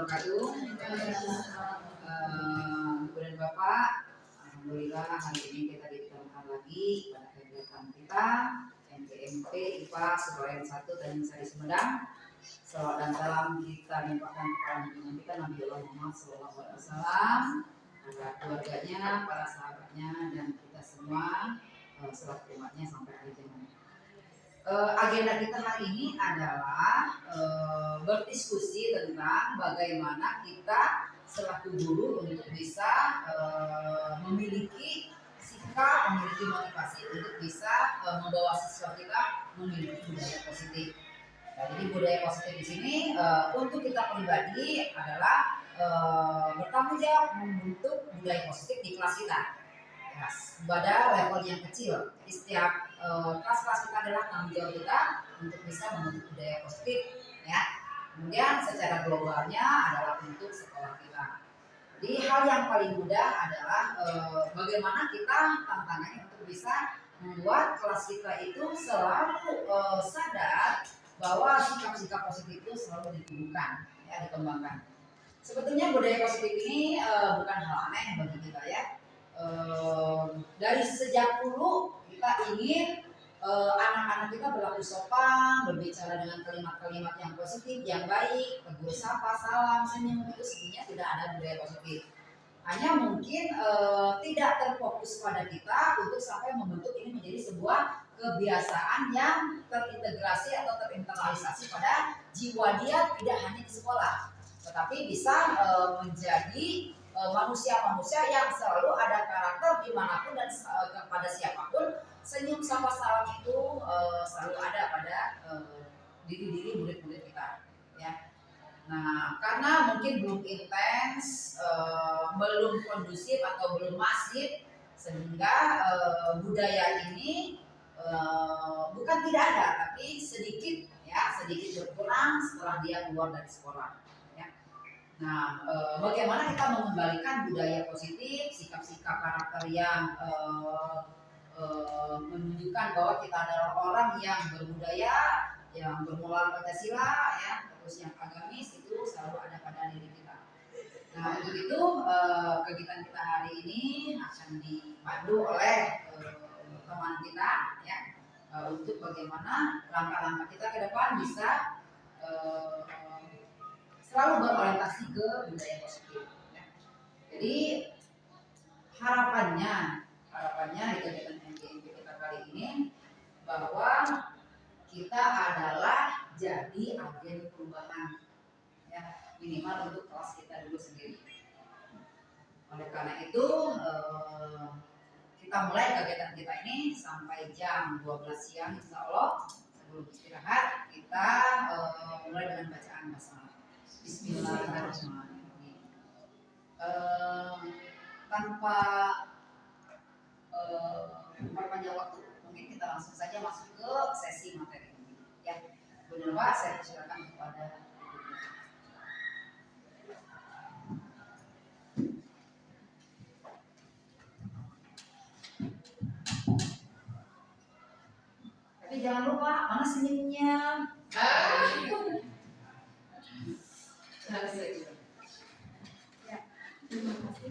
wabarakatuh. Ibu dan Bapak, alhamdulillah hari ini kita ditemukan lagi pada kegiatan kita MPMP IPA Sekolah 1 Tanjung Sari Sumedang. Salawat dan salam kita limpahkan kepada junjungan kita Nabi Allah Muhammad SAW, kepada keluarganya, para sahabatnya, dan kita semua selaku umatnya sampai akhir zaman. Agenda kita hari ini adalah berdiskusi tentang bagaimana kita selaku guru untuk bisa memiliki sikap, memiliki motivasi untuk bisa membawa siswa kita memiliki budaya positif. Nah, jadi budaya positif di sini untuk kita pribadi adalah bertanggung jawab membentuk budaya positif di kelas kita. Ya, pada level yang kecil. Jadi setiap kelas-kelas kita adalah tanggung jawab kita untuk bisa membentuk budaya positif, ya. Kemudian secara globalnya adalah untuk sekolah kita. Jadi hal yang paling mudah adalah bagaimana kita tantangannya untuk bisa membuat kelas kita itu selalu sadar bahwa sikap-sikap positif itu selalu ditumbuhkan, ya, dikembangkan. Sebetulnya budaya positif ini bukan hal aneh bagi kita, ya. Dari sejak dulu kita ingin anak-anak kita berlaku sopan, berbicara dengan kalimat-kalimat yang positif, yang baik, tegur sapa, salam, senyum, itu sebenarnya tidak ada budaya positif. Hanya mungkin tidak terfokus pada kita untuk sampai membentuk ini menjadi sebuah kebiasaan yang terintegrasi atau terinternalisasi pada jiwa dia, tidak hanya di sekolah, tetapi bisa menjadi manusia-manusia yang selalu ada karakter dimanapun dan kepada siapapun. Senyum sapa salam itu selalu ada pada diri-diri murid-murid kita, ya. Nah, karena mungkin belum intens, belum kondusif atau belum masif, sehingga budaya ini bukan tidak ada, tapi sedikit, ya, sedikit berkurang setelah dia keluar dari sekolah. Nah, bagaimana kita mengembalikan budaya positif, sikap-sikap karakter yang menunjukkan bahwa kita adalah orang yang berbudaya, yang bermoral Pancasila, ya, terus yang agamis, itu selalu ada pada diri kita. Nah, untuk itu kegiatan kita hari ini akan dipandu oleh teman kita, ya, untuk bagaimana langkah-langkah kita ke depan bisa selalu berorientasi ke budaya positif, ya. Jadi harapannya di kegiatan MPMP kita kali ini bahwa kita adalah jadi agen perubahan, ya, minimal untuk kelas kita dulu sendiri. Oleh karena itu kita mulai kegiatan kita ini sampai jam 12 siang insya Allah. Sebelum istirahat kita mulai dengan bacaan basmalah. Bismillahirrahmanirrahim. Tanpa memperpanjang waktu, mungkin kita langsung saja masuk ke sesi materi ini, ya. Benar Pak, saya persilakan kepada tapi jangan lupa mana senyumnya. Ya, terima kasih.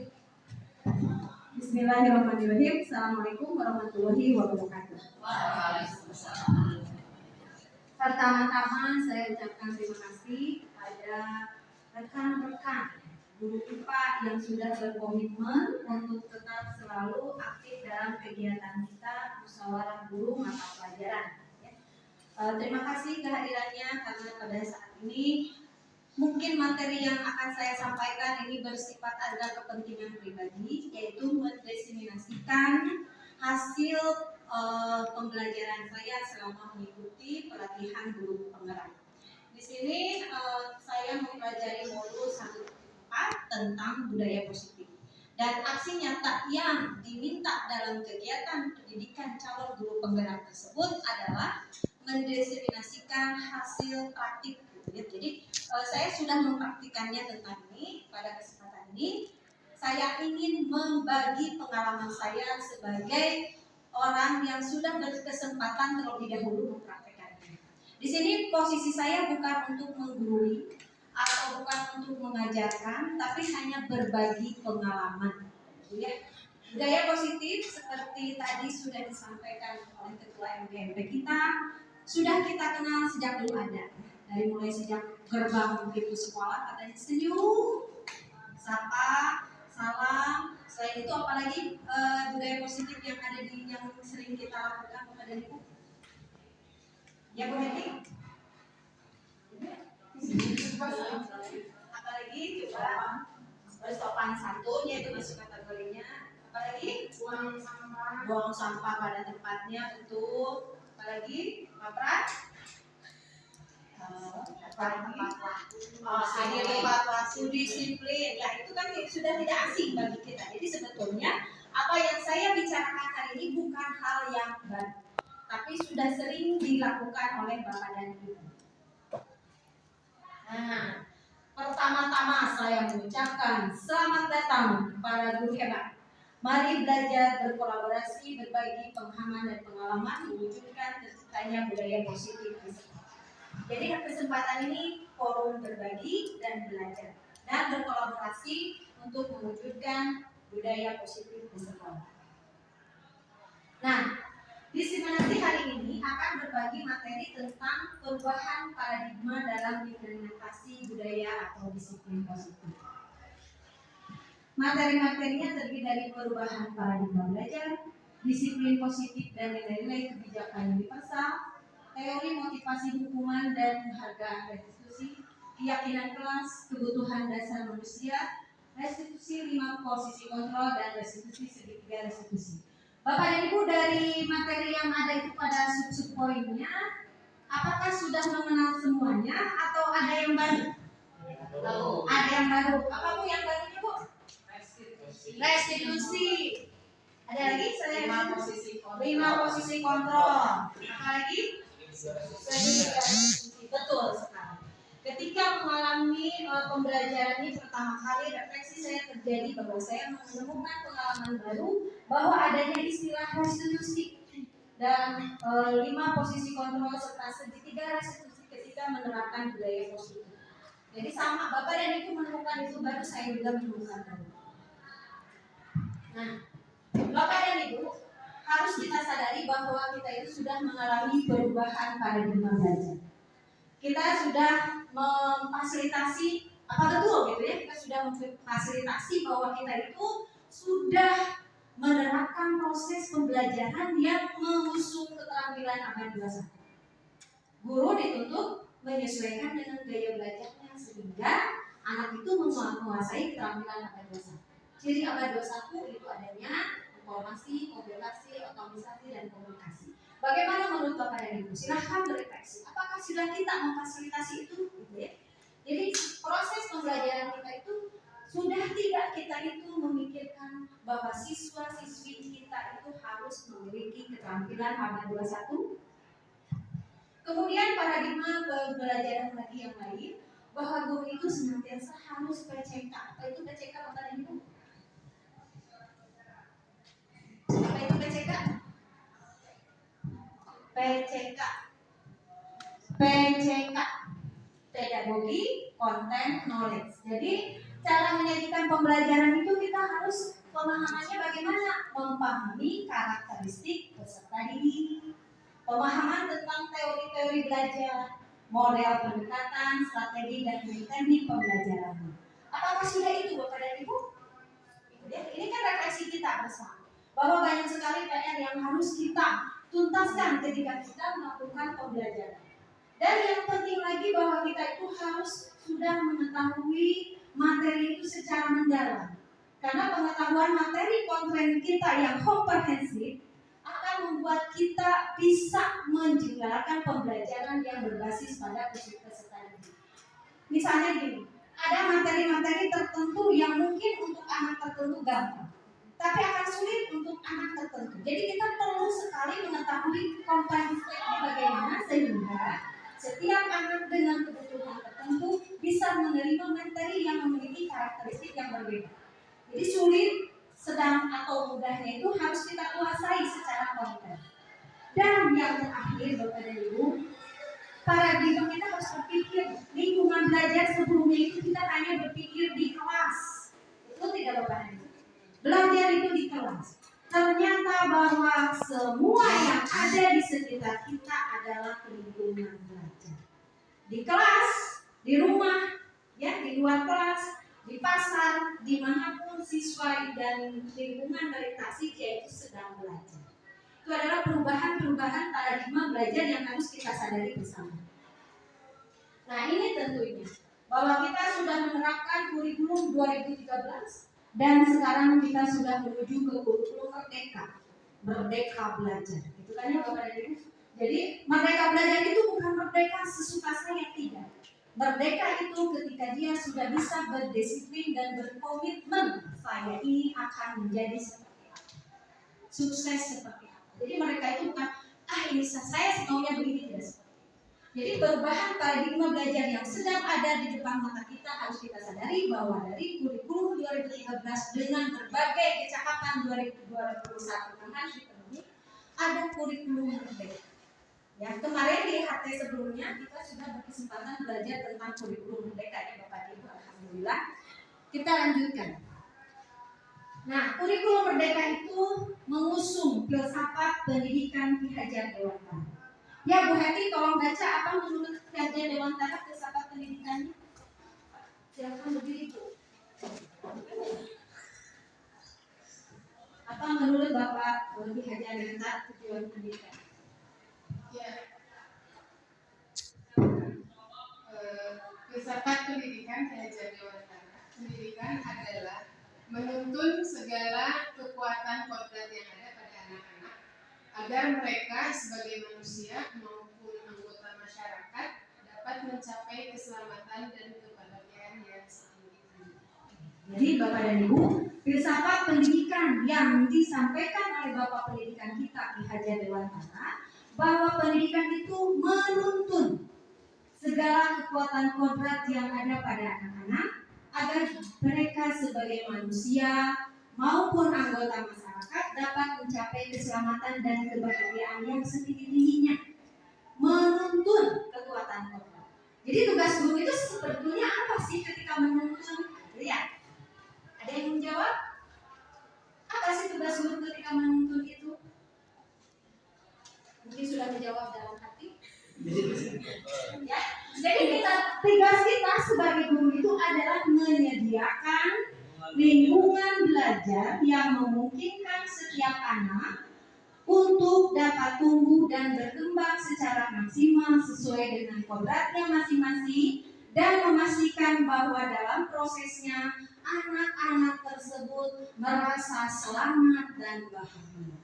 Bismillahirrahmanirrahim. Assalamualaikum warahmatullahi wabarakatuh. Waalaikumsalam. Pertama-tama saya ucapkan terima kasih pada rekan-rekan guru IPA yang sudah berkomitmen untuk tetap selalu aktif dalam kegiatan kita musyawarah guru mata pelajaran. Terima kasih kehadirannya karena pada saat ini mungkin materi yang akan saya sampaikan ini bersifat ada kepentingan pribadi, yaitu mendiseminasikan hasil pembelajaran saya selama mengikuti pelatihan guru penggerak. Di sini saya mempelajari modul 1.4 tentang budaya positif. Dan aksi nyata yang diminta dalam kegiatan pendidikan calon guru penggerak tersebut adalah mendiseminasikan hasil praktik. Jadi saya sudah mempraktikannya tentang ini. Pada kesempatan ini saya ingin membagi pengalaman saya sebagai orang yang sudah berkesempatan terlebih dahulu mempraktikannya. Di sini posisi saya bukan untuk menggurui atau bukan untuk mengajarkan, tapi hanya berbagi pengalaman. Ya. Budaya positif seperti tadi sudah disampaikan oleh Ketua MPMP kita, sudah kita kenal sejak dulu ada. Dari mulai sejak gerbang pintu sekolah katanya senyum, sapa, salam. Selain itu apalagi budaya positif yang ada di yang sering kita lakukan kepada ibu? Ya Bu Heti? Apalagi coba bersopan santun yaitu masuk kategorinya. Apalagi buang sampah pada tempatnya, betul. Apalagi Pak hadir tepat waktu, disiplin, ya itu kan sudah tidak asing bagi kita. Jadi sebetulnya apa yang saya bicarakan hari ini bukan hal yang baru, tapi sudah sering dilakukan oleh Bapak dan Ibu. Nah, pertama-tama saya mengucapkan selamat datang para guru hebat. Mari belajar berkolaborasi, berbagi pengalaman dan pengalaman, mewujudkan terciptanya budaya positif di sekolah. Jadi kesempatan ini forum berbagi dan belajar dan berkolaborasi untuk mewujudkan budaya positif di sekolah. Nah, Diseminasi hari ini akan berbagi materi tentang perubahan paradigma dalam implementasi budaya atau disiplin positif. Materi-materinya terdiri dari perubahan paradigma belajar, disiplin positif dan nilai-nilai kebijakan universal, teori motivasi hukuman dan penghargaan restitusi, keyakinan kelas, kebutuhan dasar manusia, restitusi 5 posisi kontrol, dan restitusi segitiga restitusi. Bapak dan Ibu, dari materi yang ada itu pada sub-sub poinnya, apakah sudah mengenal semuanya atau ada yang baru? Ada yang baru. Apa Bu yang barunya Bu? Restitusi. Ada lagi? 5 posisi kontrol. Apa lagi? Betul sekali. Ketika mengalami pembelajaran ini pertama kali, refleksi saya terjadi bahwa saya menemukan pengalaman baru bahwa adanya istilah restitusi dan 5 posisi kontrol serta segitiga restitusi ketika menerapkan budaya positif. Jadi sama Bapak dan Ibu menemukan itu, baru saya juga menemukan baru. Nah, Bapak dan Ibu harus kita sadari bahwa kita itu sudah mengalami perubahan paradigma belajar. Kita sudah memfasilitasi, apa betul gitu ya, kita sudah memfasilitasi bahwa kita itu sudah menerapkan proses pembelajaran yang mengusung keterampilan abad 21. Guru dituntut menyesuaikan dengan gaya belajarnya sehingga anak itu menguasai keterampilan abad 21. Ciri abad 21 itu adanya informasi, komunikasi, otomatisasi, dan komunikasi. Bagaimana menurut Bapak dan Ibu? Silahkan berefleksi. Apakah sudah kita memfasilitasi itu? Gitu ya. Jadi proses pembelajaran kita itu sudah tidak kita itu memikirkan bahwa siswa-siswi kita itu harus memiliki keterampilan abad 21. Kemudian paradigma pembelajaran lagi yang lain, bahwa guru itu senantiasa harus PCK. Apa itu PCK Bapak dan Ibu? Apa itu PCK? PCK, pedagogi, content, knowledge. Jadi cara menyajikan pembelajaran itu kita harus pemahamannya bagaimana, memahami karakteristik peserta didik, pemahaman tentang teori-teori belajar, model pendekatan, strategi, dan teknik pembelajaran. Apakah sudah itu Bapak dan Ibu? Ini kan refleksi kita bersama bahwa banyak sekali PR yang harus kita tuntaskan ketika kita melakukan pembelajaran. Dan yang penting lagi bahwa kita itu harus sudah mengetahui materi itu secara mendalam. Karena pengetahuan materi konten kita yang komprehensif akan membuat kita bisa menjalankan pembelajaran yang berbasis pada peserta didik. Misalnya gini, ada materi-materi tertentu yang mungkin untuk anak tertentu gampang, tapi akan sulit untuk anak tertentu. Jadi kita perlu sekali mengetahui kompetensinya bagaimana sehingga setiap anak dengan kebutuhan tertentu bisa menerima materi yang memiliki karakteristik yang berbeda. Jadi sulit, sedang atau mudahnya itu harus kita kuasai secara konten. Dan yang terakhir Bapak dan Ibu, paradigma kita harus berpikir lingkungan belajar sebelumnya itu kita hanya berpikir di kelas. Itu tidak Bapak dan Ibu. Belajar itu di kelas. Ternyata bahwa semua yang ada di sekitar kita adalah lingkungan belajar. Di kelas, di rumah, ya, di luar kelas, di pasar, dimanapun siswa dan lingkungan dari tasik yaitu sedang belajar. Itu adalah perubahan-perubahan paradigma belajar yang harus kita sadari bersama. Nah, ini tentunya bahwa kita sudah menerapkan kurikulum 2013 dan sekarang kita sudah menuju ke kurikulum merdeka belajar. Itu kan ya Bapak dan Ibu. Jadi merdeka belajar itu bukan merdeka sesuka saya, tidak. Merdeka itu ketika dia sudah bisa berdisiplin dan berkomitmen, saya ini akan menjadi seperti apa, sukses seperti apa. Jadi mereka itu bukan ini saya maunya begini, tidak seperti itu. Jadi perubahan paradigma belajar yang sedang ada di depan mata kita harus kita sadari bahwa dari kurikulum 2013 dengan berbagai kecakapan 2021 yang harus dipenuhi, ada kurikulum merdeka. Ya, kemarin di HT sebelumnya kita sudah berkesempatan belajar tentang kurikulum merdeka ya Bapak Ibu, alhamdulillah. Kita lanjutkan. Nah, kurikulum merdeka itu mengusung filsafat pendidikan Ki Hajar Dewantara. Ya Bu Hati, tolong baca apa menurut Ki Hajar Dewantara filsafat pendidikannya. Silakan berdiri Bu. Apa menurut Bapak Ki Hajar Dewantara tujuan pendidikan? Ya, filsafat pendidikan Ki Hajar Dewantara. Pendidikan adalah menuntun segala kekuatan kodrat yang ada pada anak-anak agar mereka sebagai manusia maupun anggota masyarakat dapat mencapai keselamatan dan kebahagiaan yang setinggi-tingginya. Jadi Bapak dan Ibu, filsafat pendidikan yang disampaikan oleh Bapak pendidikan kita Ki Hajar Dewantara, bahwa pendidikan itu menuntun segala kekuatan kodrat yang ada pada anak-anak agar mereka sebagai manusia maupun anggota masyarakat dapat mencapai keselamatan dan kebahagiaan yang setinggi-tingginya. Menuntun kekuatan kodrat. Jadi tugas guru itu sebetulnya apa sih ketika menuntun? Lihat, ada yang menjawab? Apa sih tugas guru ketika menuntun itu? Mungkin sudah menjawab dalam hati. Ya, jadi tugas kita sebagai guru itu adalah menyediakan lingkungan belajar yang memungkinkan setiap anak untuk dapat tumbuh dan berkembang secara maksimal sesuai dengan kodratnya masing-masing dan memastikan bahwa dalam prosesnya anak-anak tersebut merasa selamat dan bahagia.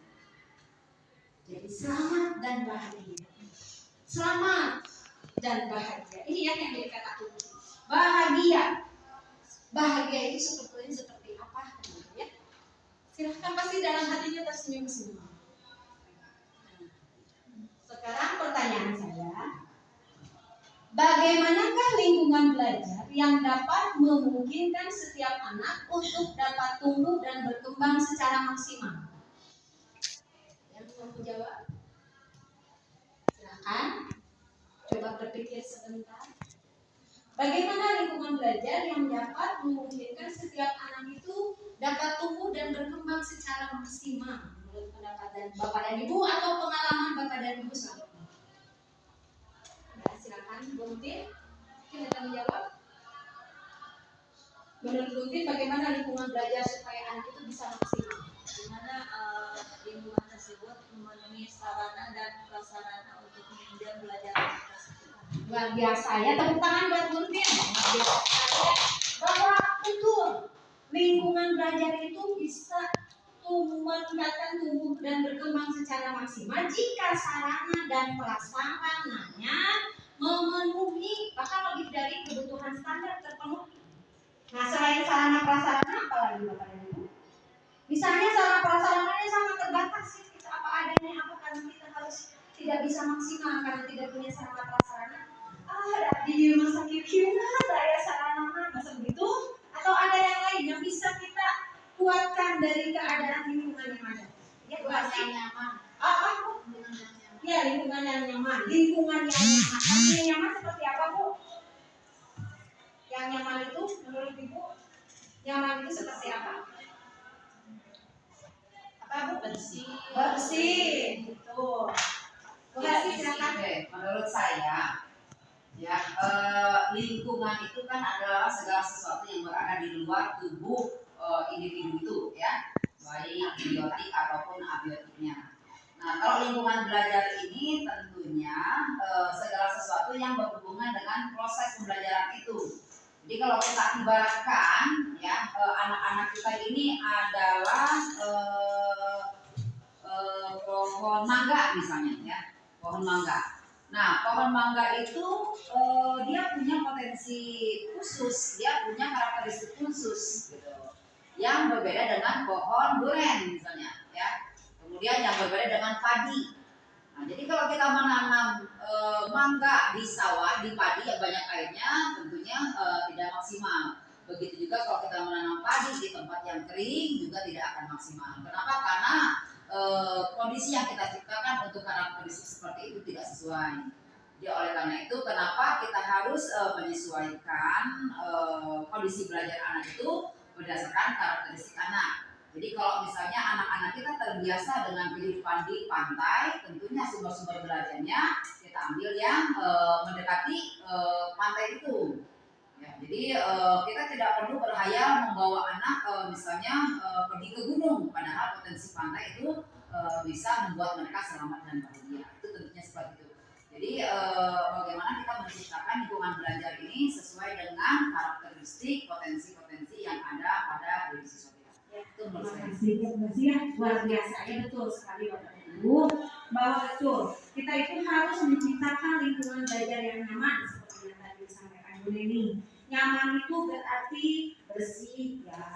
Jadi selamat dan bahagia. Selamat dan bahagia. Ini yang jadi kata kunci. Bahagia. Bahagia itu sebetulnya seperti apa? Ya. Silahkan, pasti dalam hatinya tersenyum semua. Sekarang pertanyaan saya, bagaimanakah lingkungan belajar yang dapat memungkinkan setiap anak untuk dapat tumbuh dan berkembang secara maksimal? Yang mau menjawab? Silakan, coba berpikir sebentar. Bagaimana lingkungan belajar yang dapat memungkinkan setiap anak itu dapat tumbuh dan berkembang secara maksimal menurut pendapat dan Bapak dan Ibu atau pengalaman Bapak dan Ibu selama ini? Nah, silakan Buntin, mungkin ada menjawab. Menurut Buntin, bagaimana lingkungan belajar supaya anak itu bisa maksimal? Dimana lingkungan tersebut memenuhi sarana dan prasarana untuk menunjang belajar anak tersebut. Luar biasa ya, tepuk tangan buat Buntin. Bahwa betul lingkungan belajar itu bisa meningkatkan tumbuh dan berkembang secara maksimal jika sarana dan prasarananya memenuhi bahkan lebih dari kebutuhan standar terpenuhi. Nah, selain sarana prasarana apa lagi Bapak dan Ibu? Misalnya sarana prasarananya sangat terbatas, kita apa adanya, apa karena kita harus tidak bisa maksimal karena tidak punya sarana prasarana. Di rumah sakit ada ya sarana masa begitu? Atau ada yang lain yang bisa kita kuatkan dari keadaan lingkungan yang ada? Ya, pasti. Ya, lingkungan yang yang nyaman, lingkungan yang nyaman. Artinya nyaman seperti apa, Bu? Yang nyaman itu menurut Ibu, nyaman itu seperti apa? Apa, Bu? Bersih. Bersih. Betul. Bu Hasi, silakan. Oke, menurut saya ya lingkungan itu kan adalah segala sesuatu yang berada di luar tubuh individu itu ya, baik biotik ataupun abiotiknya. Nah, kalau lingkungan belajar ini tentunya segala sesuatu yang berhubungan dengan proses pembelajaran itu. Jadi kalau kita ibaratkan ya anak-anak kita ini adalah pohon mangga misalnya ya, pohon mangga. Nah, pohon mangga itu dia punya potensi khusus, dia punya karakteristik khusus gitu, yang berbeda dengan pohon duren misalnya ya. Kemudian yang berbeda dengan padi. Nah, jadi kalau kita menanam mangga di sawah, di padi yang banyak airnya, tentunya tidak maksimal. Begitu juga kalau kita menanam padi di tempat yang kering juga tidak akan maksimal. Kenapa? Karena kondisi yang kita ciptakan untuk karakteristik seperti itu tidak sesuai. Jadi oleh karena itu, kenapa kita harus menyesuaikan kondisi belajar anak itu berdasarkan karakteristik anak. Jadi kalau misalnya anak-anak kita terbiasa dengan kehidupan di pantai, tentunya sumber-sumber belajarnya kita ambil yang mendekati pantai itu. Ya, jadi kita tidak perlu berhayal membawa anak misalnya pergi ke gunung, padahal potensi pantai itu bisa membuat mereka selamat dan bahagia. Itu tentunya seperti itu. Jadi bagaimana kita menciptakan lingkungan belajar ini sesuai dengan karakteristik potensi-potensi yang ada pada diri siswa kita. Itu menurut saya. Terima kasih ya, luar biasa ya, betul sekali Bapak Ibu, bahwa betul kita itu harus menciptakan lingkungan belajar yang nyaman seperti yang tadi disampaikan Bu Neni. Nyaman itu berarti bersih ya,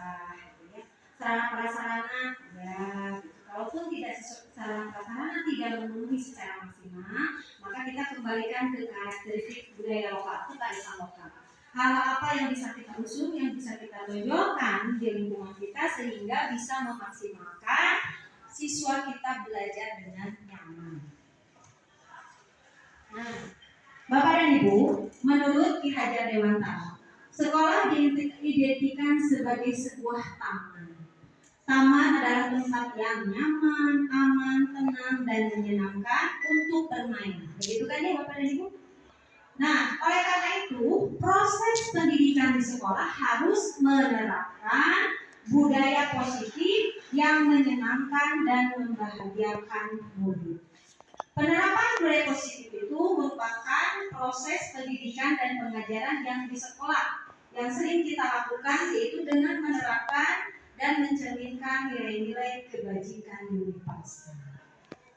gitu ya. Sarana prasarana ya, gitu. Kalaupun tidak sarana prasarana tidak memenuhi secara maksimal, maka kita kembalikan ke karakteristik budaya lokal, itu kearifan lokal. Hal apa yang bisa kita usung, yang bisa kita tonjolkan di lingkungan kita sehingga bisa memaksimalkan siswa kita belajar dengan nyaman. Nah, Bapak dan Ibu, menurut Ki Hajar Dewantara, sekolah diidentikan sebagai sebuah taman. Taman adalah tempat yang nyaman, aman, tenang, dan menyenangkan untuk bermain. Begitu kan ya Bapak dan Ibu? Nah, oleh karena itu, proses pendidikan di sekolah harus menerapkan budaya positif yang menyenangkan dan membahagiakan murid. Penerapan budaya positif itu merupakan proses pendidikan dan pengajaran yang di sekolah yang sering kita lakukan, yaitu dengan menerapkan dan mencerminkan nilai-nilai kebajikan universal.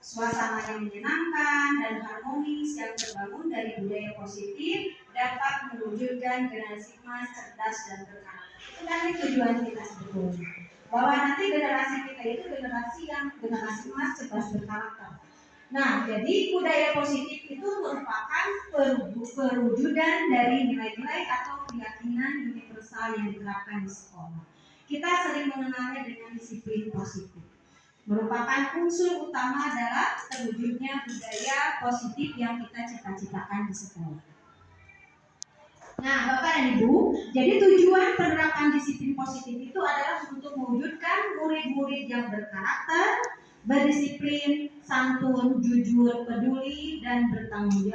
Suasana yang menyenangkan dan harmonis yang terbangun dari budaya positif dapat mewujudkan generasi emas cerdas dan berkarakter. Itu kan tujuan kita sebetulnya. Bahwa nanti generasi kita itu generasi emas cerdas berkarakter. Nah, jadi budaya positif itu merupakan perwujudan dari nilai-nilai atau keyakinan universal yang diterapkan di sekolah. Kita sering mengenalnya dengan disiplin positif. Merupakan unsur utama adalah terwujudnya budaya positif yang kita cita-citakan di sekolah. Nah, Bapak dan Ibu, jadi tujuan penerapan disiplin positif itu adalah untuk mewujudkan murid-murid yang berkarakter, berdisiplin, santun, jujur, peduli, dan bertanggung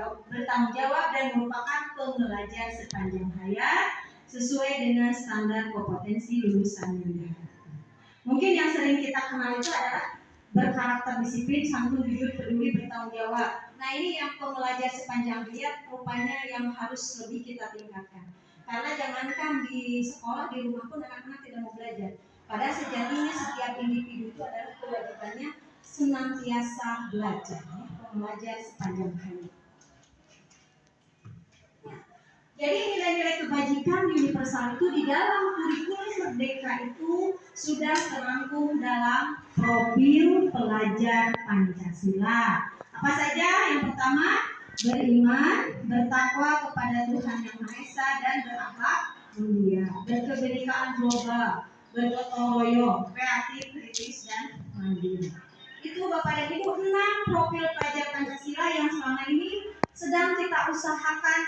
jawab dan merupakan pembelajar sepanjang hayat sesuai dengan standar kompetensi lulusan yang diharapkan. Mungkin yang sering kita kenal itu adalah berkarakter disiplin, santun, jujur, peduli, bertanggung jawab. Nah, ini yang pembelajar sepanjang hayat rupanya yang harus lebih kita tingkatkan. Karena jangankan di sekolah, di rumah pun anak-anak tidak mau belajar. Padahal sejatinya setiap individu itu adalah kewajibannya senantiasa belajar, ya, belajar sepanjang hayat. Jadi nilai-nilai kebajikan universal itu di dalam kurikulum Merdeka itu sudah terangkum dalam profil pelajar Pancasila. Apa saja? Yang pertama, beriman, bertakwa kepada Tuhan Yang Maha Esa dan berakhlak mulia, berkebinekaan global, bergotong royong, kreatif, kritis dan mandiri. itu Bapak dan Ibu 6 profil pelajar Pancasila yang selama ini sedang kita usahakan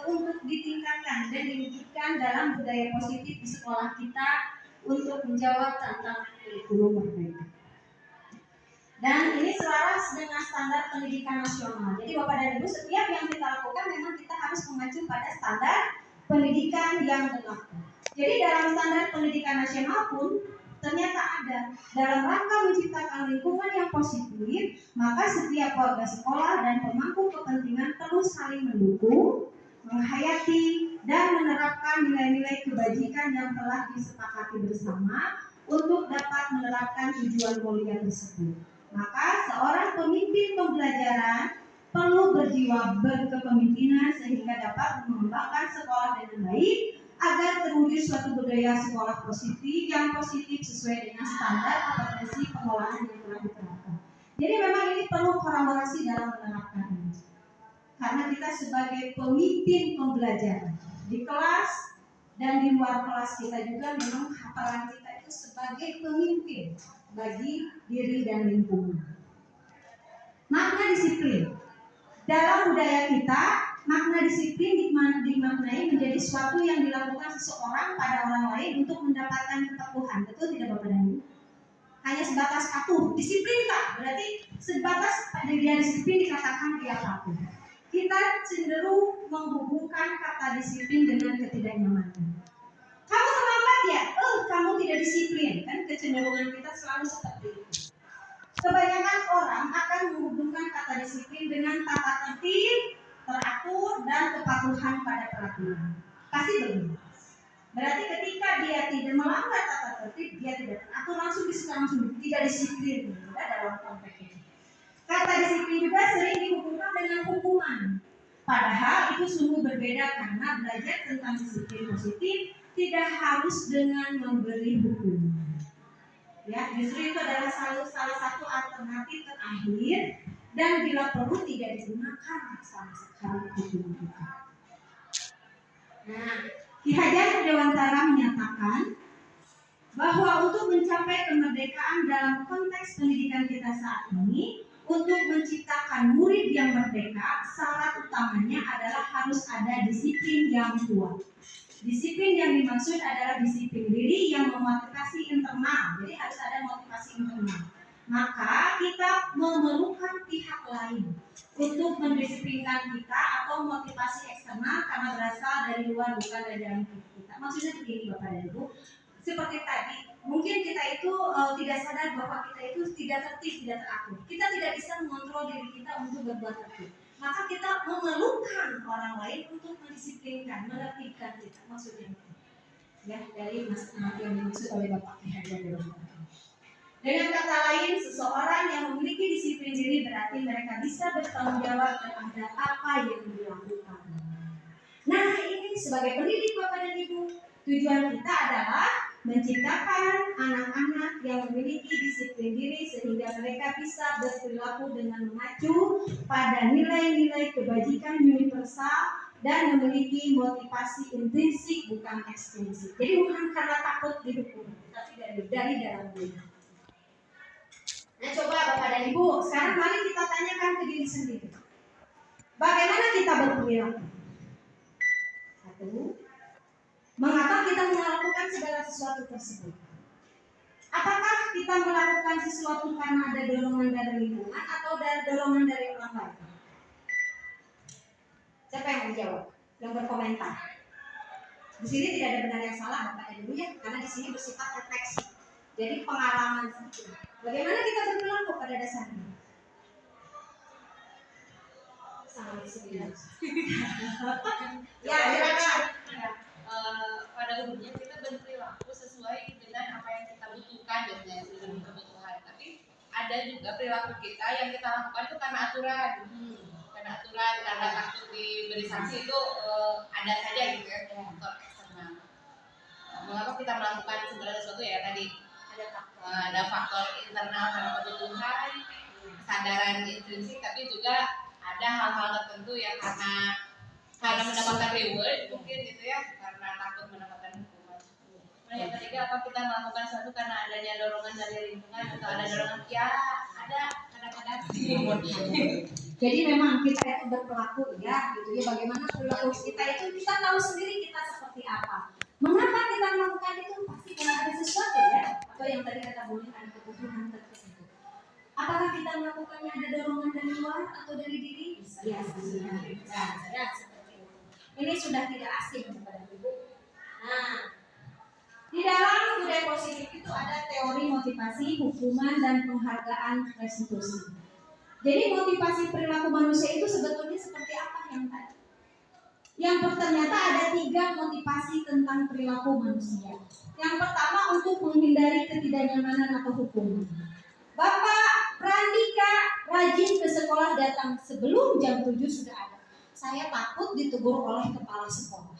untuk ditingkatkan dan diwujudkan dalam budaya positif di sekolah kita untuk menjawab tantangan kurikulum merdeka. Dan ini selaras dengan standar pendidikan nasional. Jadi Bapak dan Ibu, setiap yang kita lakukan memang kita harus mengacu pada standar pendidikan yang berlaku. Jadi dalam standar pendidikan nasional pun ternyata ada dalam rangka menciptakan lingkungan yang positif, maka setiap warga sekolah dan pemangku kepentingan perlu saling mendukung, menghayati, dan menerapkan nilai-nilai kebajikan yang telah disepakati bersama untuk dapat menerapkan tujuan mulia tersebut. Maka seorang pemimpin pembelajaran perlu berjiwa berkepemimpinan sehingga dapat mengembangkan sekolah dengan baik agar terwujud suatu budaya sekolah positif yang positif sesuai dengan standar kompetensi pengolahan yang telah diterapkan. Jadi memang ini perlu kolaborasi dalam menerapkannya. Karena kita sebagai pemimpin pembelajaran di kelas dan di luar kelas kita juga memang peran kita itu sebagai pemimpin bagi diri dan lingkungan. Makna disiplin. Dalam budaya kita, makna disiplin dimaknai menjadi sesuatu yang dilakukan seseorang pada orang lain untuk mendapatkan kepatuhan. Betul tidak Bapak dan Ibu? Hanya sebatas patuh. Disiplin tak? Berarti sebatas dia disiplin dikatakan dia patuh. Kita cenderung menghubungkan kata disiplin dengan ketidaknyamanan. Kamu terlambat ya? Kamu tidak disiplin. Kan kecenderungan kita selalu seperti itu. Kebanyakan orang akan menghubungkan kata disiplin dengan tata tertib, teratur, dan kepatuhan pada peraturan. Pasti begitu. Berarti ketika dia tidak melanggar tata tertib, dia tidak teratur, langsung tidak disiplin. Dalam konteks ini. Kata disiplin juga sering dihubungkan dengan hukuman. Padahal itu sungguh berbeda karena belajar tentang disiplin positif tidak harus dengan memberi hukuman. Ya, justru itu adalah salah satu alternatif terakhir dan bila perlu tidak digunakan sama sekali hukuman itu. Nah, Ki Hajar Dewantara menyatakan bahwa untuk mencapai kemerdekaan dalam konteks pendidikan kita saat ini, untuk menciptakan murid yang merdeka, syarat utamanya adalah harus ada disiplin yang kuat. Disiplin yang dimaksud adalah disiplin diri yang memotivasi internal. Jadi harus ada motivasi internal. Maka kita memerlukan pihak lain untuk mendisiplinkan kita atau motivasi eksternal karena berasal dari luar bukan dari dalam kita. Maksudnya begini Bapak dan Ibu, seperti tadi, mungkin kita itu tidak sadar bahwa kita itu tidak tertib, tidak teratur. Kita tidak bisa mengontrol diri kita untuk berbuat tertib. Maka kita memerlukan orang lain untuk mendisiplinkan, menertibkan kita. Maksudnya ya, dari mas-mas yang dimaksud oleh Bapak Ki Hajar Dewantara. Dengan kata lain, seseorang yang memiliki disiplin diri berarti mereka bisa bertanggung jawab terhadap apa yang dilakukan. Nah, ini sebagai pendidik Bapak dan Ibu, tujuan kita adalah menciptakan anak-anak yang memiliki disiplin diri sehingga mereka bisa berperilaku dengan mengacu pada nilai-nilai kebajikan universal dan memiliki motivasi intrinsik bukan ekstrinsik. Jadi bukan karena takut dihukum, tapi dari dalam diri. Nah, coba Bapak dan Ibu, sekarang mari kita tanyakan ke diri sendiri. Bagaimana kita berperilaku? Satu, mengapa kita melakukan segala sesuatu tersebut? Apakah kita melakukan sesuatu karena ada dorongan dari lingkungan atau dari dorongan dari orang lain? Siapa yang menjawab? Yang berkomentar. Di sini tidak ada benar yang salah Bapak dan Ibu ya, karena di sini bersifat refleksi. Jadi pengalaman saja. Bagaimana kita berperilaku pada dasarnya? Sangat serius. Ya, silakan. Pada umumnya kita berperilaku sesuai dengan apa yang kita butuhkan biasanya dengan kebutuhan. Tapi ada juga perilaku kita yang kita lakukan itu karena aturan, karena takut diberi sanksi itu ada saja gitu ya, faktor eksternal. Mengapa kita melakukan segala sesuatu ya tadi ada faktor internal karena kebutuhan, kesadaran intrinsik, tapi juga ada hal-hal tertentu yang karena mendapatkan reward mungkin gitu ya, karena takut mendapatkan hukuman. Nah, yang ketiga, apa kita melakukan sesuatu karena adanya dorongan dari lingkungan atau ada dorongan? Ya, ada kadang-kadang. Jadi memang kita itu berperilaku ya, gitu ya. Bagaimana perilaku kita itu kita tahu sendiri kita seperti apa. Mengapa kita melakukan itu? Pasti karena ada sesuatu ya. Atau yang tadi kata Bu Lin, ada kebutuhan tertentu. Apakah kita melakukannya ada dorongan dari luar atau dari diri? Ya, seperti itu. Ini sudah tidak asing kepada Ibu. Nah, di dalam budaya positif itu ada teori motivasi, hukuman, dan penghargaan restitusi. Jadi motivasi perilaku manusia itu sebetulnya seperti apa yang tadi? Yang ternyata ada 3 motivasi tentang perilaku manusia. Yang pertama untuk menghindari ketidaknyamanan atau hukuman. Bapak Prandika rajin ke sekolah datang sebelum jam 7 sudah ada. Saya takut ditegur oleh kepala sekolah.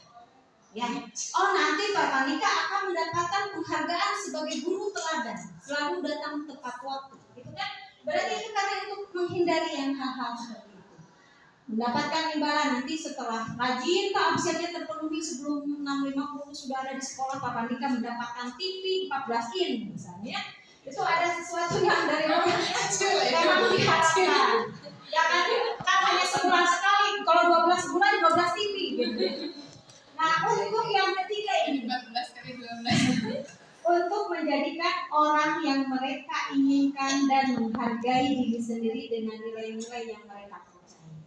Ya, oh nanti Pak Prandika akan mendapatkan penghargaan sebagai guru teladan, selalu datang tepat waktu. Itu kan berarti itu karena untuk menghindari yang hal-hal seperti itu. Mendapatkan imbalan nanti setelah rajin absennya terpenuhi sebelum 6.50 sudah ada di sekolah, Pak Prandika mendapatkan TV 14 in misalnya. Itu ada sesuatu yang dari orang memang diharapkan. Ya kan hanya sebulan sekali, kalau 12 bulan 12 TV gitu. Nah, untuk yang ketiga ini 14 kali 12 untuk menjadikan orang yang mereka inginkan dan menghargai diri sendiri dengan nilai-nilai yang mereka percaya.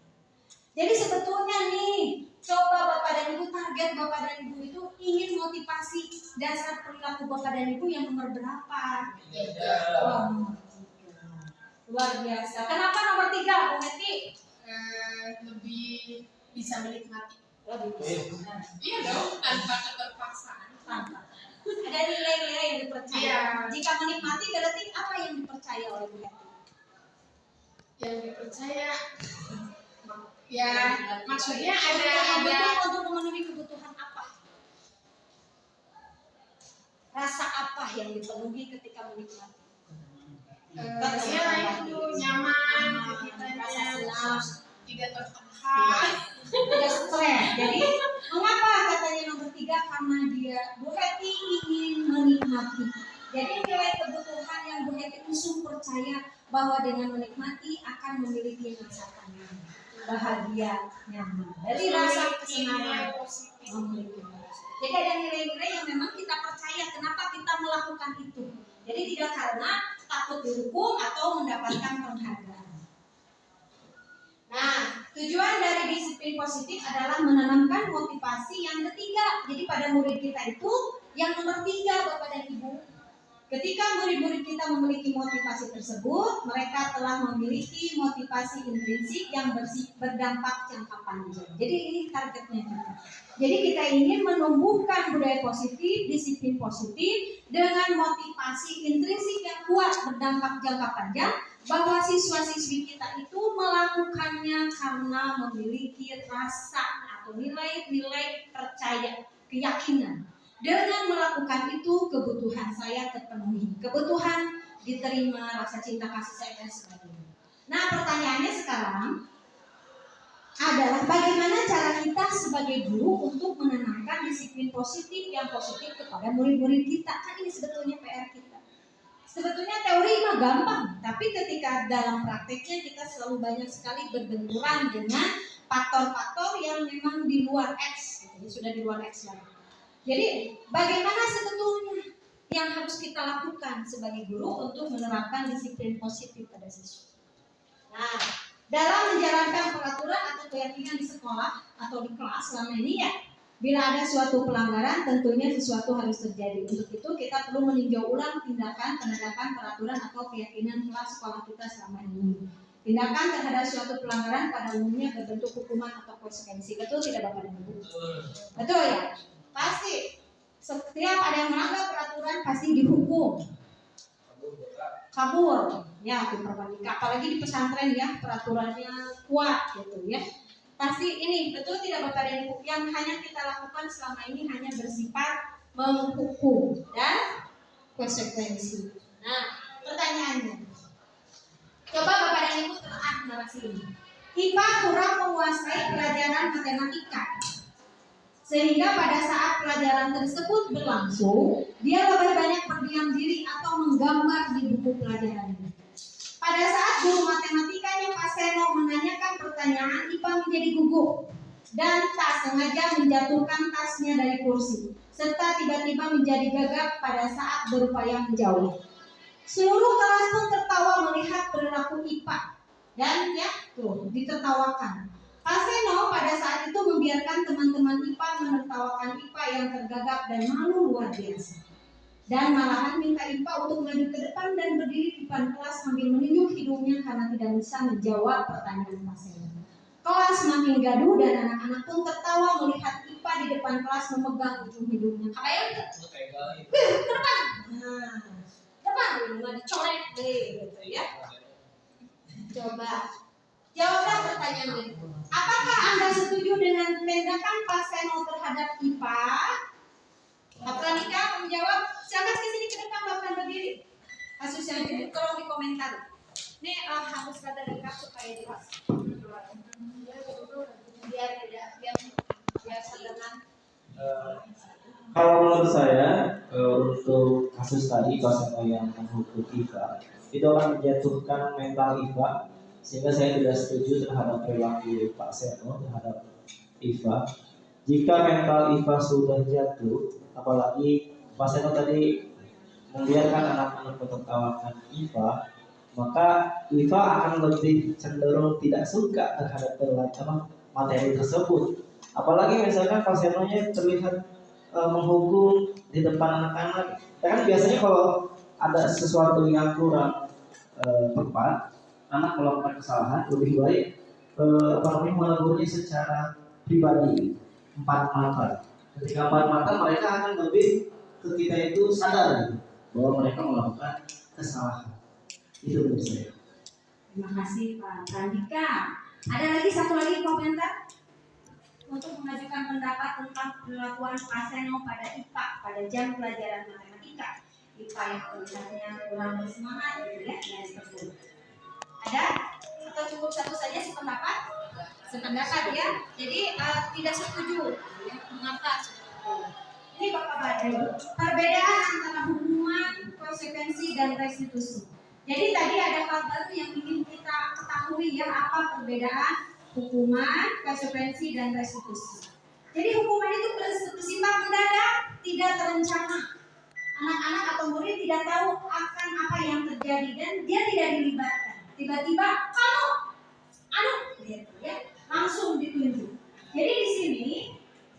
Jadi sebetulnya nih, coba Bapak dan Ibu, target Bapak dan Ibu itu ingin motivasi dasar perilaku Bapak dan Ibu yang nomor berapa? Oh, nomor 3. Luar biasa. Kenapa nomor 3, Bu Meti? lebih bisa menikmati. Lebih bisa. Iya dong, tanpa keterpaksaan. Ada nilai-nilai yang dipercaya. Iya. Jika menikmati berarti apa yang dipercaya oleh Bu Heti? Yang dipercaya, ya maksudnya ada Untuk memenuhi kebutuhan apa? Rasa apa yang dipenuhi ketika menikmati? ya itu nyaman, rasa senang, tidak tertekan. tidak stres. Jadi mengapa katanya nomor 3? Karena dia Bu Heti ingin menikmati. Jadi nilai kebutuhan yang Bu Heti usung percaya bahwa dengan menikmati akan memiliki rasa tenang, bahagia, nyaman. Jadi rasa kesenangan memiliki. Jadi ada nilai-nilai yang memang kita percaya. Kenapa kita melakukan itu? Jadi tidak karena takut dihukum atau mendapatkan penghargaan. Nah, tujuan dari disiplin positif adalah menanamkan motivasi yang ketiga. Jadi pada murid kita itu yang nomor 3 Bapak dan Ibu. Ketika murid-murid kita memiliki motivasi tersebut, mereka telah memiliki motivasi intrinsik yang berdampak jangka panjang. Jadi ini targetnya kita. Jadi kita ingin menumbuhkan budaya positif, disiplin positif dengan motivasi intrinsik yang kuat berdampak jangka panjang, bahwa siswa-siswi kita itu melakukannya karena memiliki rasa atau nilai-nilai percaya, keyakinan. Dengan melakukan itu kebutuhan saya terpenuhi, kebutuhan diterima, rasa cinta kasih sayang dan sebagainya. Nah pertanyaannya sekarang adalah bagaimana cara kita sebagai guru untuk menanamkan disiplin positif yang positif kepada murid-murid kita. Kan ini sebetulnya PR kita. Sebetulnya teori mah gampang, tapi ketika dalam prakteknya kita selalu banyak sekali berbenturan dengan faktor-faktor yang memang di luar X, gitu, sudah di luar X lagi. Jadi bagaimana sebetulnya yang harus kita lakukan sebagai guru untuk menerapkan disiplin positif pada siswa? Nah, dalam menjalankan peraturan atau keyakinan di sekolah atau di kelas selama ini ya, bila ada suatu pelanggaran tentunya sesuatu harus terjadi. Untuk itu kita perlu meninjau ulang tindakan penegakan peraturan atau keyakinan kelas sekolah kita selama ini. Tindakan terhadap suatu pelanggaran pada umumnya berbentuk hukuman atau konsekuensi. Betul tidak Bapak dan Ibu? Betul ya? Pasti setiap ada yang melanggar peraturan pasti dihukum. Kabur ya di Perbanika, apalagi di pesantren ya peraturannya kuat gitu ya. Pasti ini betul tidak Bapak dan Ibu, yang hanya kita lakukan selama ini hanya bersifat menghukum dan konsekuensi. Nah pertanyaannya, coba Bapak dan Ibu telah narasi ini. IPA kurang menguasai pelajaran matematika, sehingga pada saat pelajaran tersebut berlangsung Dia lebih banyak berdiam diri atau menggambar di buku pelajarannya. Pada saat guru matematikanya Pak Seno menanyakan pertanyaan, Ipa menjadi gugup dan tak sengaja menjatuhkan tasnya dari kursi, serta tiba-tiba menjadi gagap pada saat berupaya menjauh. Seluruh kelas pun tertawa melihat perilaku Ipa dan ya tuh ditertawakan. Pak Seno pada saat itu membiarkan teman-teman IPA menertawakan IPA yang tergagap dan malu luar biasa. Dan malahan minta IPA untuk maju ke depan dan berdiri di depan kelas sambil menunjuk hidungnya karena tidak bisa menjawab pertanyaan Pak Seno. Kelas makin gaduh dan anak-anak pun tertawa melihat IPA di depan kelas memegang ujung hidungnya. Kayak depan. Nah, depan nggak dicolek deh gitu ya. Coba jawablah pertanyaan ini. Apakah Anda setuju dengan tindakan Pak Seno terhadap IPA? Pak Pranika menjawab, silakan ke sini ke depan bahkan berdiri. Kasusnya jadi tolong dikomentar. Ini harus kata lengkap supaya jelas. Biar tidak biar sederhana. Kalau menurut saya untuk kasus tadi Pak Seno yang menghukum IPA itu akan menjatuhkan mental IPA, sehingga saya tidak setuju terhadap perilaku Pak Seno terhadap IPA. Jika mental IPA sudah jatuh, apalagi Pak Seno tadi membiarkan anak-anak menertawakan IPA, maka IPA akan lebih cenderung tidak suka terhadap materi tersebut. Apalagi misalkan Pak Seno-nya terlihat menghukum di depan anak-anak. Kan biasanya kalau ada sesuatu yang kurang tepat, anak melakukan kesalahan, lebih baik menegurnya secara pribadi, empat mata. Ketika empat mata, mereka akan lebih ke kita itu sadar gitu, bahwa mereka melakukan kesalahan. Itu menurut saya. Terima kasih Pak Andika. Ada lagi satu lagi komentar untuk mengajukan pendapat tentang perlakuan Pak Seno pada IPA pada jam pelajaran matematika. IPA yang terlihatnya kurang bersemangat gitu ya, dan seperti ada atau cukup satu saja sependapat? Sependapat ya. Jadi tidak setuju. Ya, mengapa setuju? Ini Bapak Badri, perbedaan antara hukuman, konsekuensi dan restitusi. Jadi tadi ada hal baru yang ingin kita ketahui ya, apa perbedaan hukuman, konsekuensi dan restitusi. Jadi hukuman itu bersifat mendadak, tidak terencana. Anak-anak atau murid tidak tahu akan apa yang terjadi dan dia tidak dilibatkan. Tiba-tiba gitu ya, langsung ditunjuk. Jadi di sini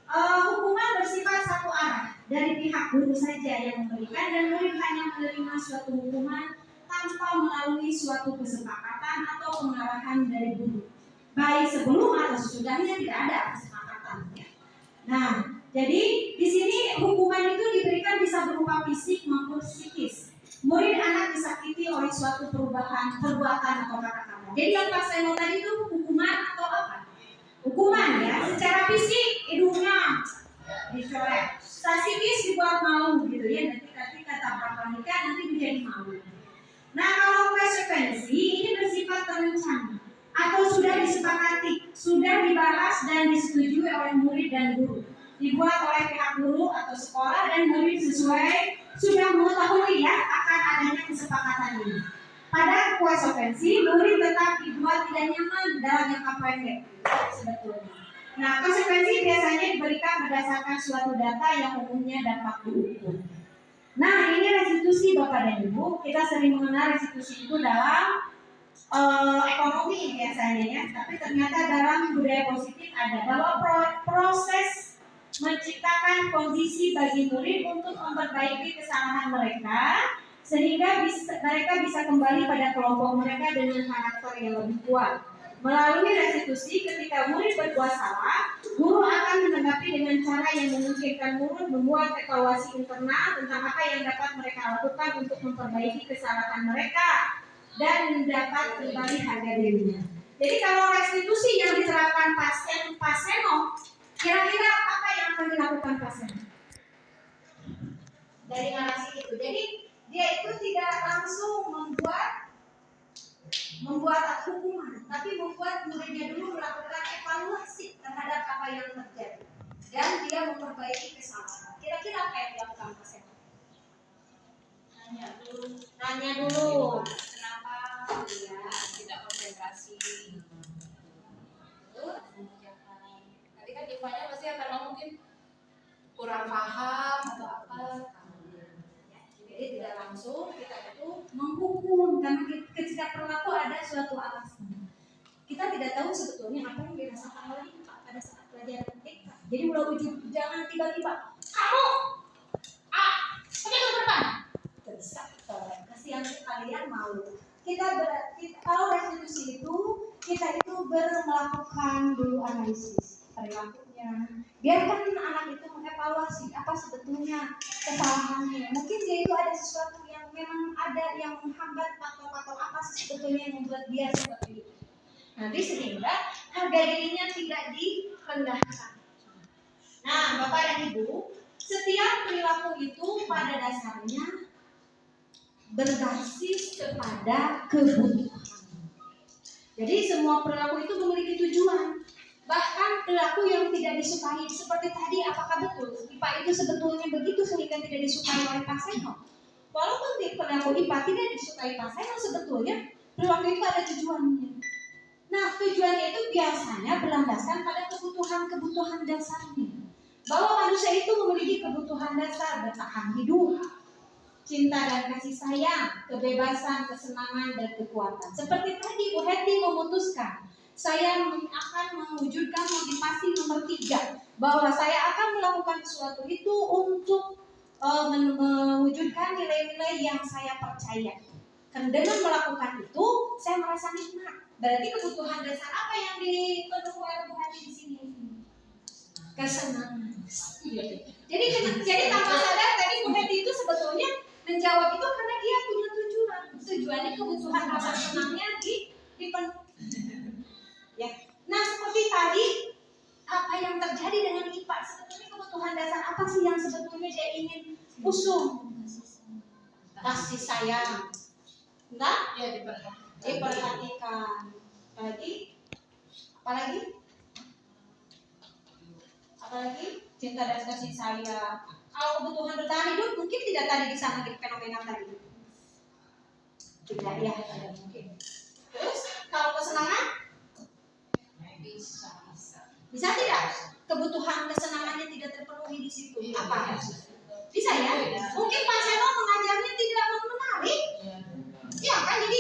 hukuman bersifat satu arah dari pihak guru saja yang memberikan dan murid hanya menerima suatu hukuman tanpa melalui suatu kesepakatan atau pengarahan dari guru. Baik sebelum atau sesudahnya tidak ada kesepakatan. Nah, jadi di sini hukuman itu diberikan bisa berupa fisik maupun psikis. Murid anak disakiti oleh suatu perbuatan atau kata-kata. Jadi yang Pak Seno tadi itu hukuman atau apa? Hukuman ya, secara fisik hidungnya dicolek, secara psikis dibuat malu gitu ya. Nanti kata Pak Pranika nanti menjadi malu. Nah, kalau konsekuensi ini bersifat terencana atau sudah disepakati, sudah dibahas dan disetujui oleh murid dan guru, dibuat oleh pihak guru atau sekolah dan murid sesuai sudah mengetahui ya akan adanya kesepakatan ini. Pada konsekuensi, murid tetap dibuat tidak nyaman dalam jangka pendek sebetulnya. Nah, konsekuensi biasanya diberikan berdasarkan suatu data yang umumnya dapat diukur. Nah, ini restitusi Bapak dan Ibu. Kita sering mengenal restitusi itu dalam ekonomi biasanya ya, tapi ternyata dalam budaya positif ada bahwa proses menciptakan kondisi bagi murid untuk memperbaiki kesalahan mereka sehingga mereka bisa kembali pada kelompok mereka dengan karakter yang lebih kuat. Melalui restitusi, ketika murid berbuat salah, guru akan menanggapi dengan cara yang memungkinkan murid membuat evaluasi internal tentang apa yang dapat mereka lakukan untuk memperbaiki kesalahan mereka dan mendapat kembali harga dirinya. Jadi kalau restitusi yang diterapkan Pak Seno, kira-kira apa yang akan dilakukan Pak Seno? Dari narasi itu, jadi dia itu tidak langsung membuat hukuman, tapi membuat muridnya dulu melakukan evaluasi terhadap apa yang terjadi dan dia memperbaiki kesalahan. Kira-kira apa yang dilakukan Pak Seno? Nanya dulu. Kenapa Ya. tidak konsentrasi? Tadi kan Ivanya pasti akan ngomong mungkin kurang paham atau apa. Jadi tidak langsung kita itu menghukum karena ketika perilaku ada suatu alasan. Kita tidak tahu sebetulnya apa yang dirasakan oleh Pak pada saat pelajaran TK. Jadi udah ujung jangan tiba-tiba kamu ke depan. Tersak, kasihan kalian malu. Kita kalau restitusi itu kita itu melakukan dulu analisis perilakunya. Biarkan anak itu mengevaluasi apa sebetulnya kesalahannya. Mungkin dia itu ada sesuatu yang memang ada yang menghambat atau apa sebetulnya yang membuat dia seperti itu. Nanti sehingga harga dirinya tidak direndahkan. Nah, Bapak dan Ibu, setiap perilaku itu pada dasarnya berbasis kepada kebutuhan. Jadi semua perilaku itu memiliki tujuan. Bahkan perilaku yang tidak disukai seperti tadi, apakah betul IPA itu sebetulnya begitu sehingga tidak disukai oleh Pak Seno? Walaupun perilaku IPA tidak disukai Pak Seno, sebetulnya perilaku itu ada tujuannya. Nah, tujuannya itu biasanya berlandaskan pada kebutuhan-kebutuhan dasarnya. Bahwa manusia itu memiliki kebutuhan dasar bertahan hidup, cinta dan kasih sayang, kebebasan, kesenangan, dan kekuatan. Seperti tadi Bu Heti memutuskan, saya akan mewujudkan motivasi nomor 3, bahwa saya akan melakukan sesuatu itu untuk mewujudkan nilai-nilai yang saya percaya. Dan dengan melakukan itu, saya merasa nikmat. Berarti kebutuhan dasar apa yang dipenuhi oleh Bu Heti di sini? Kesenangan. Jadi tanpa sadar tadi Bu Heti itu sebetulnya menjawab itu karena dia punya tujuan. Tujuannya kebutuhan rasa senangnya dipenuhi. Ya. Nah, seperti tadi apa yang terjadi dengan IPA, sebetulnya kebutuhan dasar apa sih yang sebetulnya dia ingin usung? Kasih sayang. Enggak? Ya, Diperhatikan. Apalagi cinta dan kasih sayang. Kalau kebutuhan bertahan hidup mungkin tidak tadi di sana di fenomena tadi. Tidak ya, tidak mungkin. Terus kalau kesenangan bisa tidak? Kebutuhan kesenangannya tidak terpenuhi di situ. Apa? Bisa ya? Mungkin Pak Seno mengajarnya tidak menarik. Ya kan, jadi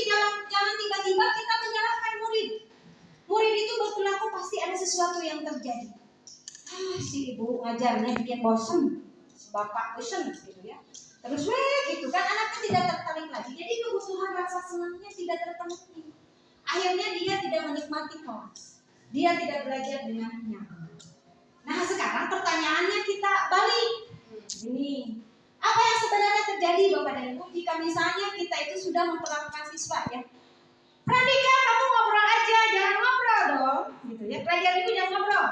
jangan tiba-tiba kita menyalahkan murid. Murid itu berperilaku pasti ada sesuatu yang terjadi. Si ibu ngajarnya bikin bosan, bapak bosan gitu ya. Terus gitu kan anaknya tidak tertarik lagi. Jadi kebutuhan rasa senangnya tidak terpenuhi. Akhirnya dia tidak menikmati kelas. Dia tidak belajar dengan nyaman. Nah, sekarang pertanyaannya kita balik. Ini apa yang sebenarnya terjadi Bapak dan Ibu jika misalnya kita itu sudah memperlakukan siswa ya? Prandika, kamu ngobrol aja, jangan ngobrol dong, gitu ya. Pelajar Ibu jangan ngobrol.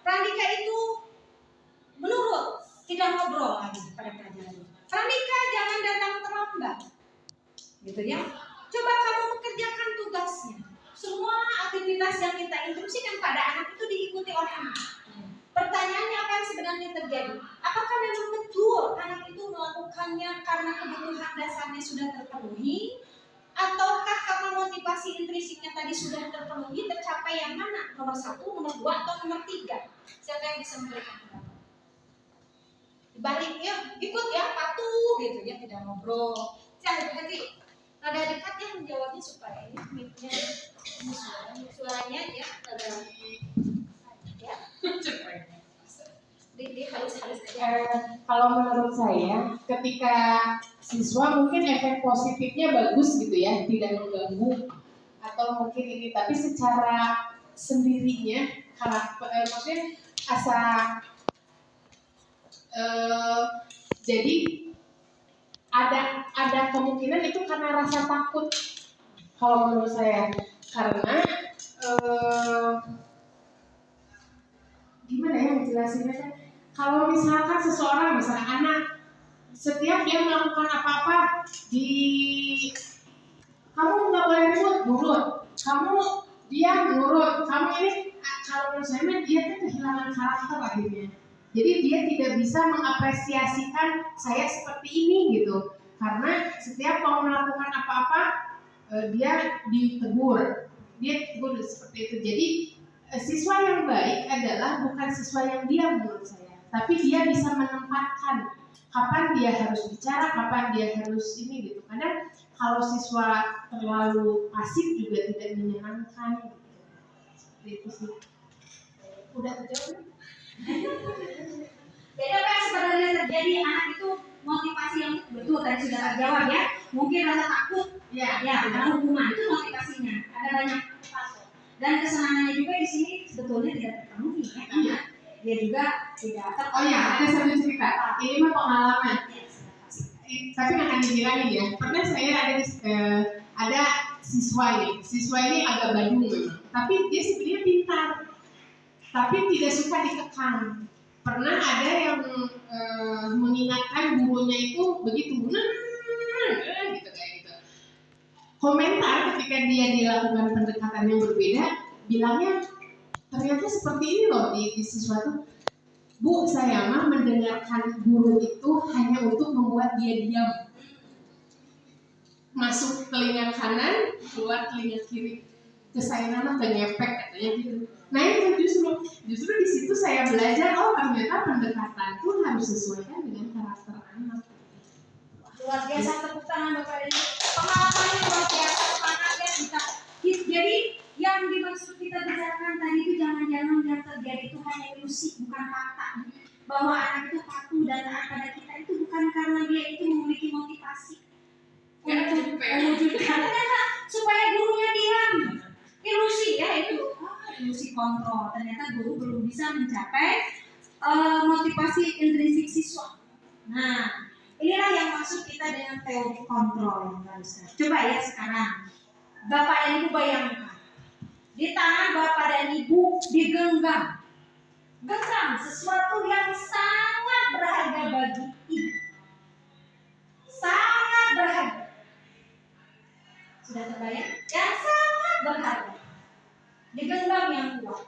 Prandika itu menurut, tidak ngobrol lagi pada pelajaran. Prandika jangan datang terlambat, gitu ya. Coba kamu mengerjakan tugasnya. Semua aktivitas yang kita instruksikan pada anak itu diikuti oleh anak. Pertanyaannya apa yang sebenarnya terjadi? Apakah memang betul anak itu melakukannya karena kebutuhan dasarnya sudah terpenuhi? Ataukah karena motivasi intrinsiknya tadi sudah terpenuhi, tercapai yang mana? Nomor 1, nomor 2, atau nomor 3? Siapa yang bisa memberikan pendapat? Dibalik ya, ikut ya, patuh gitu ya, tidak ngobrol. Jangan hati-hati. Rada dekat ya menjawabnya supaya ini mic-nya suaranya ya rada ya. Dia halus-halus aja. Kalau menurut saya, ketika siswa mungkin efek positifnya bagus gitu ya, tidak mengganggu atau mungkin ini, tapi secara sendirinya maksudnya jadi ada kemungkinan itu karena rasa takut kalau menurut saya, karena gimana ya menjelasinnya? Kalau misalkan seseorang, misalnya anak, setiap dia melakukan apa-apa kamu nggak boleh nurut, kamu diam nurut, kamu ini, kalau menurut saya dia tuh kehilangan karakter akhirnya. Jadi dia tidak bisa mengapresiasikan saya seperti ini gitu. karena setiap mau melakukan apa-apa dia ditegur seperti itu. Jadi siswa yang baik adalah bukan siswa yang diam menurut saya, tapi dia bisa menempatkan kapan dia harus bicara, kapan dia harus ini gitu. Kadang kalau siswa terlalu pasif juga tidak menyenangkan gitu. Seperti itu sih. Udah terjawab? Jadi apa yang sebenarnya terjadi, anak itu motivasi yang betul tadi sudah terjawab ya. Mungkin rasa takut, ya karena hukuman itu motivasinya. Ada banyak dan kesenangannya juga di sini sebetulnya tidak terpenuhi ya, karena dia juga tidak terpenuhi. Oh ya, ada satu cerita. Ini mah pengalaman. Tapi nggak akan dibilangin ya. Pernah saya ada siswa ini agak badung, tapi dia sebenarnya pintar, tapi tidak suka dikekang. Pernah ada yang mengingatkan gurunya itu begitu, gitu kayak gitu. Komentar ketika dia dilakukan pendekatan yang berbeda, bilangnya ternyata seperti ini loh di siswa itu. Bu, saya mah mendengarkan guru itu hanya untuk membuat dia diam. Masuk telinga kanan, keluar telinga kiri. Ke saya mah ngepek katanya gitu. Nah itu justru di situ saya belajar, oh ternyata pendekatan pun harus sesuaikan dengan karakter anak. Luar biasa, tepuk tangan Bapak ini. Pengalamannya luar biasa, semangatnya kita. Jadi yang dimaksud kita bicarakan tadi itu jangan-jangan yang terjadi itu hanya ilusi, bukan fakta. Bahwa anak itu patuh dan taat pada kita itu bukan karena dia itu memiliki motivasi untuk mewujudkan, ternyata supaya gurunya diam. Ilusi ya itu, ilusi kontrol. Ternyata guru belum bisa mencapai motivasi intrinsik siswa. Nah, inilah yang maksud kita dengan teori kontrol yang harusnya. Coba ya sekarang, Bapak dan Ibu bayangkan, di tangan Bapak dan Ibu digenggam, sesuatu yang sangat berharga bagi Ibu, sangat berharga. Sudah terbayang? Yang sangat berharga, digenggam yang kuat.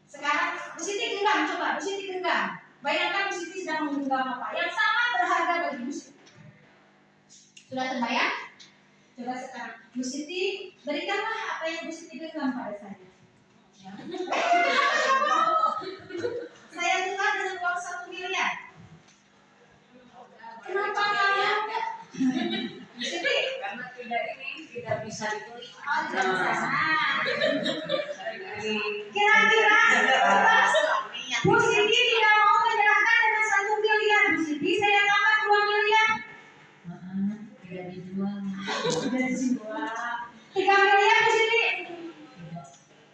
Sekarang Bu Siti genggam, coba Bu Siti genggam. Bayangkan Bu Siti sedang menggenggam apa yang sangat berharga bagi Bu Siti. Sudah terbayang? Coba sekarang Bu Siti berikanlah apa yang Bu Siti genggam pada saya. Saya tukar dengan uang 1 miliar. Kenapa nggak? Bu Siti? Karena tidak bisa dibeli. Kira-kira Bu Siti tidak mau menyerahkan dengan 1 miliar. Bu Siti, saya tambah 2 miliar. Tidak dijual. Sudah dijual. 3 miliar Bu Siti.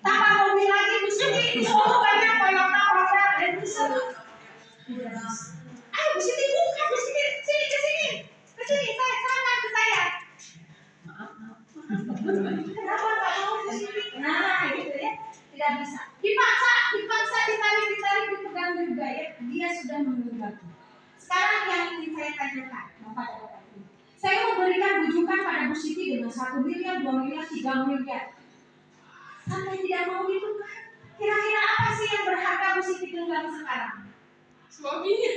Tambah mobil lagi Bu Siti. Oh banyak Toyota, Honda, dan diesel. Ayo Bu Siti buka, Bu Siti sini ke sini. Ke sini, serahkan ke saya. Kenapa nggak mau Bu Siti? Nah gitu ya, tidak bisa. Dipaksa ditarik dipegang juga ya. Dia sudah menggenggam. Sekarang yang ingin saya tanyakan, Bapak dan Bapak Ibu. Saya memberikan bujukan pada Bu Siti dengan 1 miliar, 2 miliar, 3 miliar. Sampai tidak mau ditukar. Kira-kira apa sih yang berharga Bu Siti genggam sekarang? Suaminya.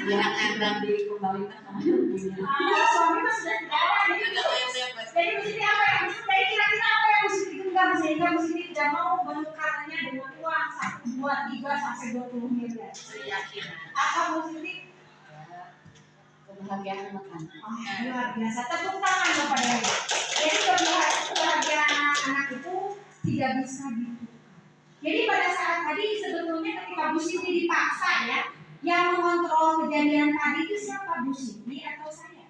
Yang Anda dikembalikan sama ibunya. Suami mas sudah tidak ada. Jadi Bu Siti apa yang kira-kira apa yang Bu Siti genggam sehingga Bu Siti tidak mau menukarnya dengan uang 1, 2, 3 sampai 20 miliar? Keyakinan. Apa Bu Siti? Kebahagiaan anak-anak. Luar biasa. Tepuk tangan kepada Ibu. Jadi kebahagiaan anak itu tidak bisa ditukar. Jadi pada saat tadi sebetulnya ketika Bu Siti dipaksa ya, yang mengontrol kejadian tadi itu siapa? Bu Siti atau saya?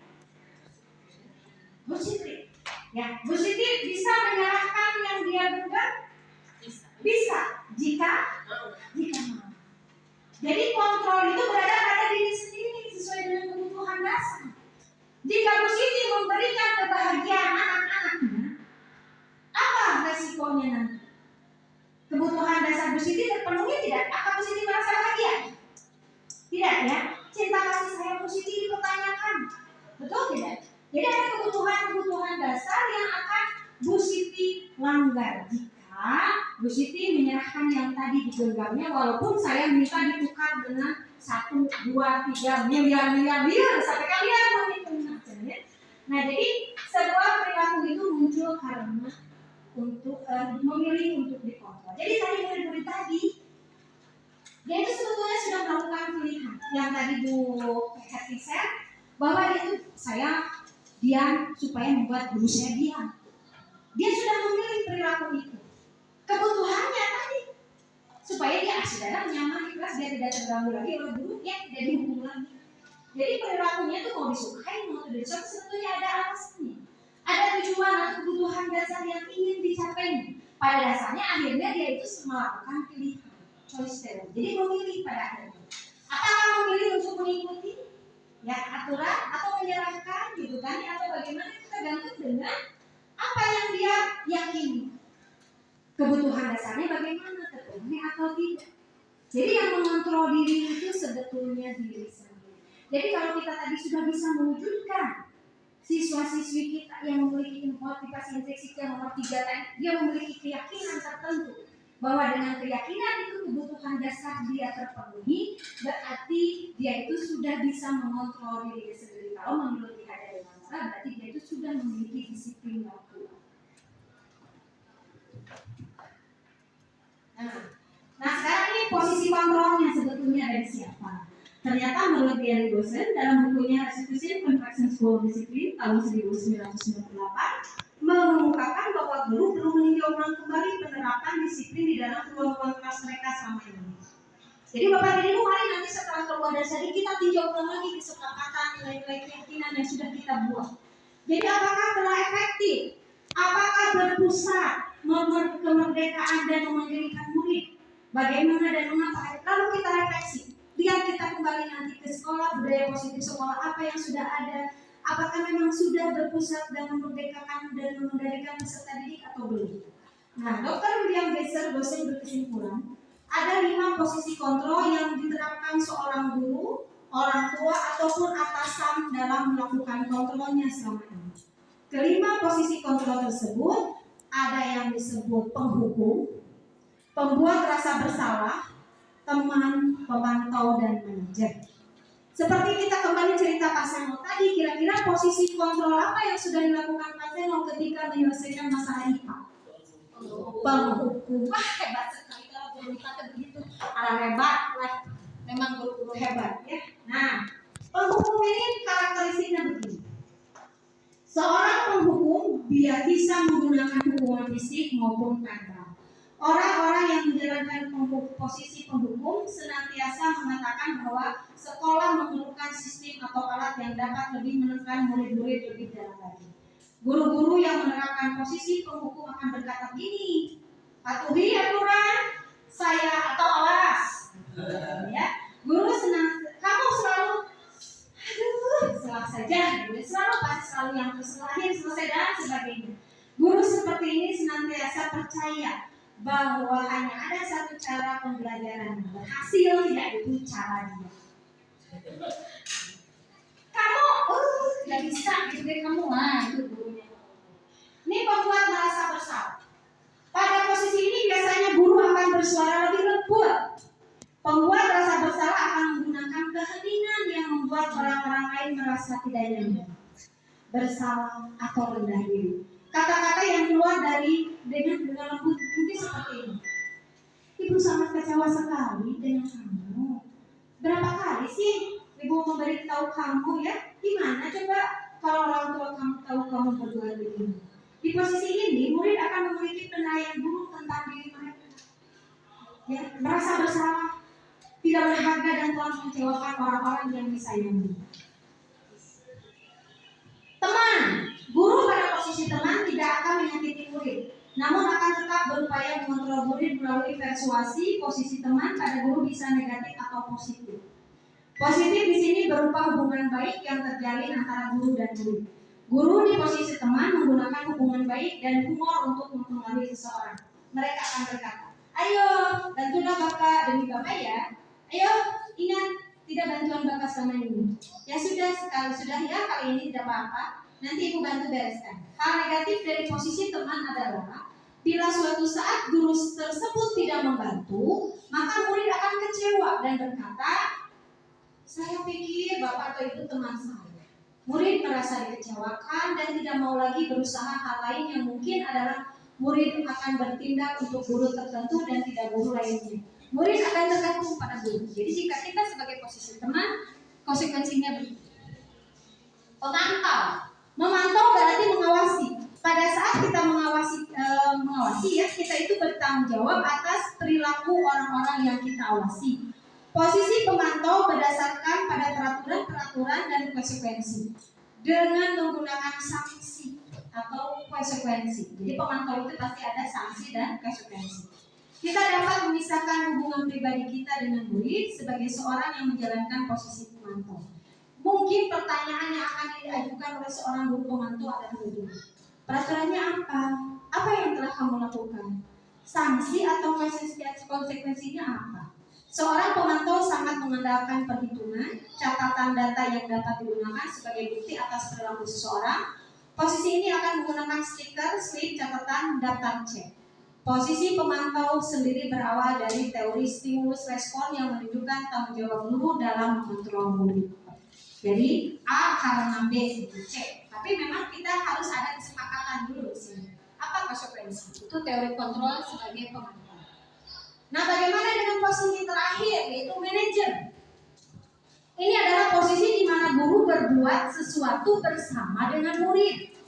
Bu Siti. Ya, Bu Siti bisa menyerahkan yang dia genggam? Bisa. Jika mau. Jadi kontrol itu berada pada diri sendiri sesuai dengan kebutuhan dasar. Jika Bu Siti memberikan kebahagiaan anak-anaknya, apa resikonya nanti? Kebutuhan dasar Bu Siti terpenuhi tidak? Apa Bu Siti merasa bahagia? Tidak ya? Cinta kasih sayang Bu Siti dipertanyakan. Betul tidak? Jadi ada kebutuhan-kebutuhan dasar yang akan Bu Siti langgar jika Bu Siti menyerahkan yang tadi di genggamnya, walaupun saya minta ditukar dengan 1, 2, 3 miliar sampai kalian menghitung. Nah, jadi sebuah perilaku itu muncul karena untuk memilih untuk dikontrol. Jadi tadi murid-murid tadi, dia itu sebetulnya sudah melakukan pilihan. Yang tadi Bu Hati share bahwa dia itu saya diam supaya membuat guru saya diam. Dia sudah memilih perilaku itu. Kebutuhannya tadi supaya dia saudara nyaman di kelas, dia tidak terganggu lagi oleh guru, dia tidak dihukum lagi. Jadi perilakunya itu mau disukai mau tidak disukai sebetulnya ada alasannya, ada tujuan atau kebutuhan dasar yang ingin dicapai. Pada dasarnya akhirnya dia itu melakukan pilihan, choice therapy. Jadi memilih pada akhirnya. Apakah memilih untuk mengikuti ya aturan atau menyerahkan gitu kan, atau bagaimana, itu tergantung dengan apa yang dia yakini. Kebutuhan dasarnya bagaimana, terpenuhi atau tidak. Jadi yang mengontrol diri itu sebetulnya diri sendiri. Jadi kalau kita tadi sudah bisa mewujudkan siswa-siswi kita yang memiliki motivasi intrinsik yang nomor 3 tadi, dia memiliki keyakinan tertentu bahwa dengan keyakinan itu kebutuhan dasar dia terpenuhi, berarti dia itu sudah bisa mengontrol diri sendiri. Kalau menurut Ihada dan Mantra, berarti dia itu sudah memiliki disiplin yang kuat. Nah sekarang ini posisi kontrolnya sebetulnya dari siapa? Ternyata menurut Gary Gosen dalam bukunya Restitution Contraction School Discipline tahun 1998 mengungkapkan bahwa guru perlu meninjau ulang kembali penerapan disiplin di dalam ruang-ruang kelas mereka selama ini. Jadi Bapak dan Ibu, mari nanti setelah keluar dari sini kita tinjau ulang lagi kesepakatan nilai-nilai keyakinan yang sudah kita buat. Jadi apakah telah efektif? Apakah berpusat kemerdekaan dan memendirikan murid? Bagaimana dan mengapa? Lalu kita refleksi. Biar kita kembali nanti ke sekolah, budaya positif sekolah apa yang sudah ada. Apakah memang sudah berpusat dan memerdekakan dan memendirikan peserta didik atau belum? Nah, Dr. William Besser dosen berkesimpulan, ada 5 posisi kontrol yang diterapkan seorang guru, orang tua ataupun atasan dalam melakukan kontrolnya selama ini. Kelima posisi kontrol tersebut ada yang disebut penghukum, pembuat rasa bersalah, teman, pemantau, dan manajer. Seperti kita kembali cerita Pak Seno tadi, kira-kira posisi kontrol apa yang sudah dilakukan Pak Seno ketika menyelesaikan masalah IPA? Penghukum. Wah, hebat sekali kalau guru kita begitu. Hebat lah, memang guru-guru hebat ya. Nah, penghukum ini karakteristiknya begini. Seorang penghukum dia bisa menggunakan hukuman fisik maupun verbal. Orang-orang yang menjalankan posisi penghukum senantiasa mengatakan bahwa sekolah memerlukan sistem atau alat yang dapat lebih menekan murid-murid lebih dalam lagi. Guru-guru yang menerapkan posisi penghukum akan berkata begini, patuhi aturan saya atau awas. Ya, guru kamu selalu salah saja, selalu yang terselahir, selesai dan sebagainya. Guru seperti ini senantiasa percaya bahwa hanya ada satu cara pembelajaran yang berhasil, yaitu cara dia. Kamu, nggak bisa gitu kamu, itu gurunya. Ini pembuat merasa bersalah. Pada posisi ini biasanya guru akan bersuara lebih lembut. Pembuat rasa bersalah akan menggunakan keheningan yang membuat orang-orang lain merasa tidak nyaman, bersalah atau rendah diri. Kata-kata yang keluar dengan lembut mungkin seperti ini. Ibu sangat kecewa sekali dengan kamu. Berapa kali sih ibu memberitahu kamu ya? Gimana coba kalau orang tua kamu tahu kamu berbuat begini? Di posisi ini murid akan memiliki penilaian buruk tentang diri mereka. Ya, merasa bersalah, tidak berharga dan telah mengecewakan orang-orang yang disayangi. Teman, guru pada posisi teman tidak akan menyakiti murid, namun akan tetap berupaya mengontrol murid melalui persuasi. Posisi teman pada guru bisa negatif atau positif. Positif di sini berupa hubungan baik yang terjalin antara guru dan murid. Guru di posisi teman menggunakan hubungan baik dan humor untuk mempengaruhi seseorang. Mereka akan berkata, ayo bantulah Bapak demi Bapak ya. Ayo ingat, tidak bantuan Bapak selama ini. Ya sudah, sekali sudah ya, kali ini tidak apa-apa. Nanti Ibu bantu bereskan. Hal negatif dari posisi teman adalah Bila suatu saat guru tersebut tidak membantu, maka murid akan kecewa dan berkata, saya pikir bapak atau ibu teman saya. Murid merasa dikecewakan dan tidak mau lagi berusaha hal lain yang mungkin adalah murid akan bertindak untuk guru tertentu dan tidak guru lainnya. Murid akan tergantung pada guru. Jadi jika kita sebagai posisi teman, konsekuensinya begitu. Pemantau. Memantau berarti mengawasi. Pada saat kita mengawasi ya, kita itu bertanggung jawab atas perilaku orang-orang yang kita awasi. Posisi pemantau berdasarkan pada peraturan-peraturan dan konsekuensi dengan menggunakan sanksi atau konsekuensi. Jadi pemantau itu pasti ada sanksi dan konsekuensi. Kita dapat memisahkan hubungan pribadi kita dengan murid sebagai seorang yang menjalankan posisi pemantau. Mungkin pertanyaan yang akan diajukan oleh seorang guru pemantau adalah begini. Peraturannya apa? Apa yang telah kamu lakukan? Sanksi atau konsekuensinya apa? Seorang pemantau sangat mengandalkan perhitungan, catatan data yang dapat digunakan sebagai bukti atas perilaku seseorang. Posisi ini akan menggunakan stiker, slip, catatan, daftar cek. Posisi pemantau sendiri berawal dari teori stimulus respon yang menunjukkan tanggung jawab guru dalam mengontrol murid. Jadi A karena B itu C. Tapi memang kita harus ada kesepakatan dulu di sini. Apa konsekuensi? Itu teori kontrol sebagai pemantau. Nah, bagaimana dengan posisi terakhir yaitu manajer? Ini adalah posisi di mana guru berbuat sesuatu bersama dengan murid.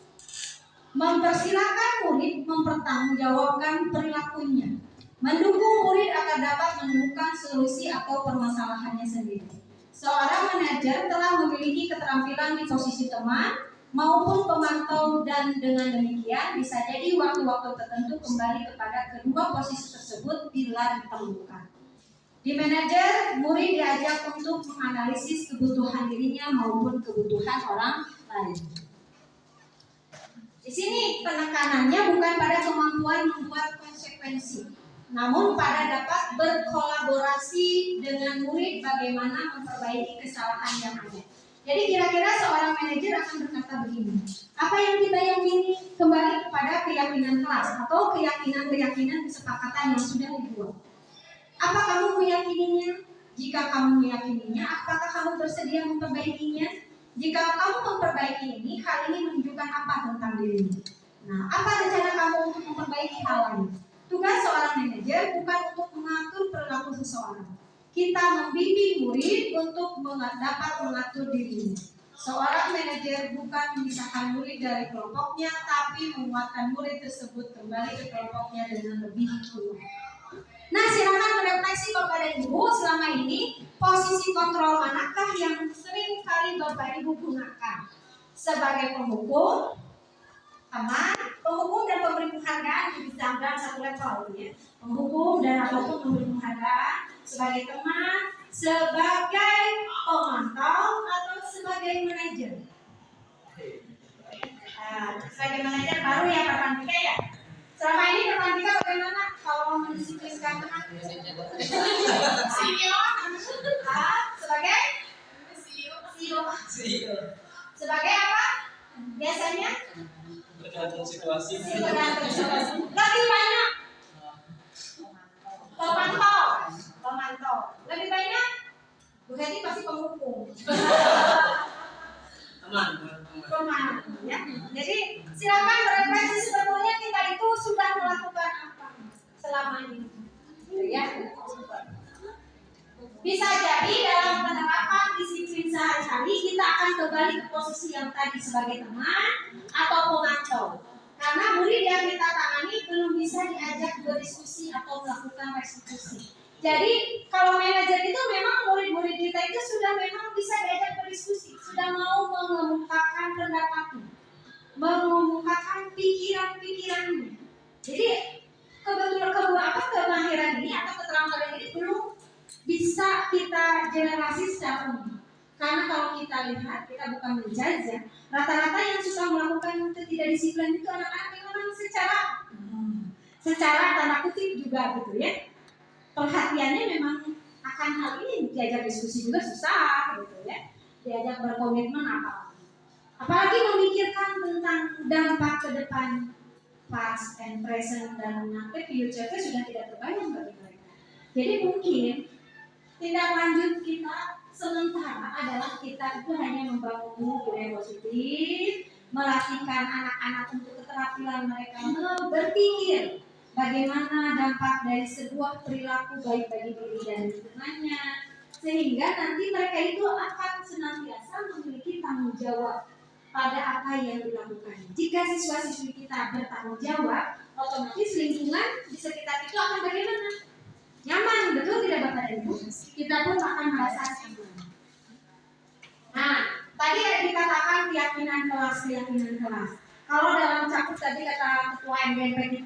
Mempersilahkan murid mempertanggungjawabkan perilakunya. Mendukung murid agar dapat menemukan solusi atau permasalahannya sendiri. Seorang manajer telah memiliki keterampilan di posisi teman maupun pemantau dan dengan demikian bisa jadi waktu-waktu tertentu kembali kepada kedua posisi tersebut bila diperlukan. Di manajer, murid diajak untuk menganalisis kebutuhan dirinya maupun kebutuhan orang lain. Di sini penekanannya bukan pada kemampuan membuat konsekuensi, namun pada dapat berkolaborasi dengan murid bagaimana memperbaiki kesalahan yang ada. Jadi kira-kira seorang manajer akan berkata begini, apa yang kita yakini kembali kepada keyakinan kelas atau keyakinan-keyakinan kesepakatan yang sudah dibuat. Apa kamu meyakininya? Jika kamu meyakininya, apakah kamu bersedia memperbaikinya? Jika kamu memperbaiki ini, hal ini menunjukkan apa tentang dirimu? Nah, apa rencana kamu untuk memperbaiki hal lain? Tugas seorang manajer bukan untuk mengatur perilaku seseorang. Kita membimbing murid untuk dapat mengatur dirinya. Seorang manajer bukan memisahkan murid dari kelompoknya, tapi menguatkan murid tersebut kembali ke kelompoknya dengan lebih kuat. Nah, silakan merefleksi Bapak dan Ibu selama ini posisi kontrol manakah yang sering kali Bapak Ibu gunakan? Sebagai penghukum, teman, penghukum dan pemberi penghargaan bisa dalam satu level ya. Penghukum dan ataupun pemberi penghargaan sebagai teman, sebagai pemantau atau sebagai manajer. Sebagai manajer baru ya Pak Pantika ya. Selama ini Pak Pantika bagaimana kalau mendisiplinkan teman? CEO. Sebagai CEO. Sebagai apa? Biasanya? Tergantung situasi. Lebih banyak pemantau. Lebih banyak Bu Hedi pasti penghukum. Teman, ya. Jadi silakan berefleksi sebetulnya kita itu sudah melakukan apa selama ini, ya. Bisa jadi dalam penerapan disiplin sehari-hari kita akan kembali ke posisi yang tadi sebagai teman atau pemantau. Karena murid yang kita tangani belum bisa diajak berdiskusi atau melakukan restitusi. Jadi kalau manajer itu memang murid-murid kita itu sudah memang bisa diajak berdiskusi, sudah mau mengemukakan pendapatnya, mengemukakan pikiran-pikirannya. Jadi kemahiran ini atau keterampilan ini belum bisa kita generasi secara umum. Karena kalau kita lihat, kita bukan menjajah, rata-rata yang suka melakukan ketidakdisiplinan itu anak-anak yang memang secara tanda kutip juga gitu ya. Perhatiannya memang akan hal ini, diajak diskusi juga susah gitu ya. Diajak berkomitmen apalagi memikirkan tentang dampak ke depan past and present dan nanti future sudah tidak terbayang bagi mereka. Jadi mungkin tindak lanjut kita sementara adalah kita itu hanya membangun budaya positif, melatihkan anak-anak untuk keterampilan mereka berpikir bagaimana dampak dari sebuah perilaku baik bagi diri dan lingkungannya, sehingga nanti mereka itu akan senantiasa memiliki tanggung jawab pada apa yang dilakukan. Jika siswa-siswi kita bertanggung jawab, otomatis lingkungan di sekitar itu akan bagaimana? Nyaman, betul tidak Bapak dan Ibu? Kita pun akan merasa nyaman. Nah, tadi ada dikatakan keyakinan kelas. Kalau dalam cakup tadi kata ketua MGMP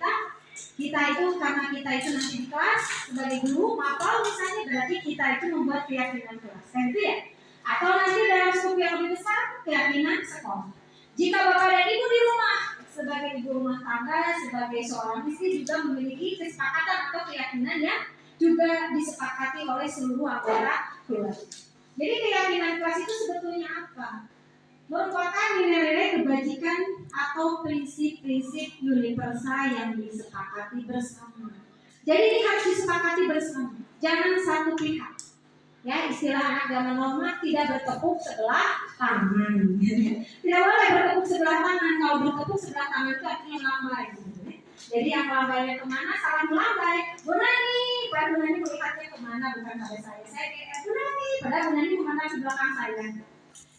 kita itu karena kita itu nanti di kelas sebagai guru, maka misalnya berarti kita itu membuat keyakinan kelas. Gitu ya? Atau nanti dalam skup yang lebih besar, keyakinan sekolah. Jika Bapak dan Ibu di rumah sebagai ibu rumah tangga, sebagai seorang istri juga memiliki kesepakatan atau keyakinan yang juga disepakati oleh seluruh anggota keluarga. Jadi keyakinan kelas itu sebetulnya apa? Merupakan nilai-nilai kebajikan atau prinsip-prinsip universal yang disepakati bersama. Jadi ini harus disepakati bersama, jangan satu pihak. Ya, istilah anak zaman normal tidak bertepuk sebelah tangan. Tidak boleh bertepuk sebelah tangan. Kalau bertepuk sebelah tangan itu artinya lambai. Jadi yang lambainya kemana? Salah melambai. Bu Nani, Pak Bu Nani melihatnya kemana? Bukan pada saya. Saya Bu Nani, padahal Bu Nani memandang di belakang saya.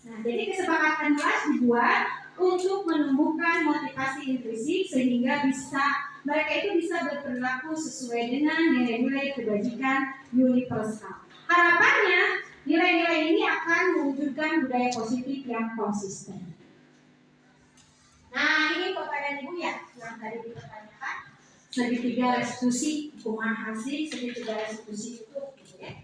Nah, jadi kesepakatan kelas dibuat untuk menumbuhkan motivasi intrinsik sehingga mereka itu bisa berperilaku sesuai dengan nilai-nilai kebajikan universal. Harapannya nilai-nilai ini akan mewujudkan budaya positif yang konsisten. Nah, ini Bapak dan Ibu ya yang tadi dipertanyakan segitiga restitusi, kumaha sih segitiga restitusi itu gitu ya.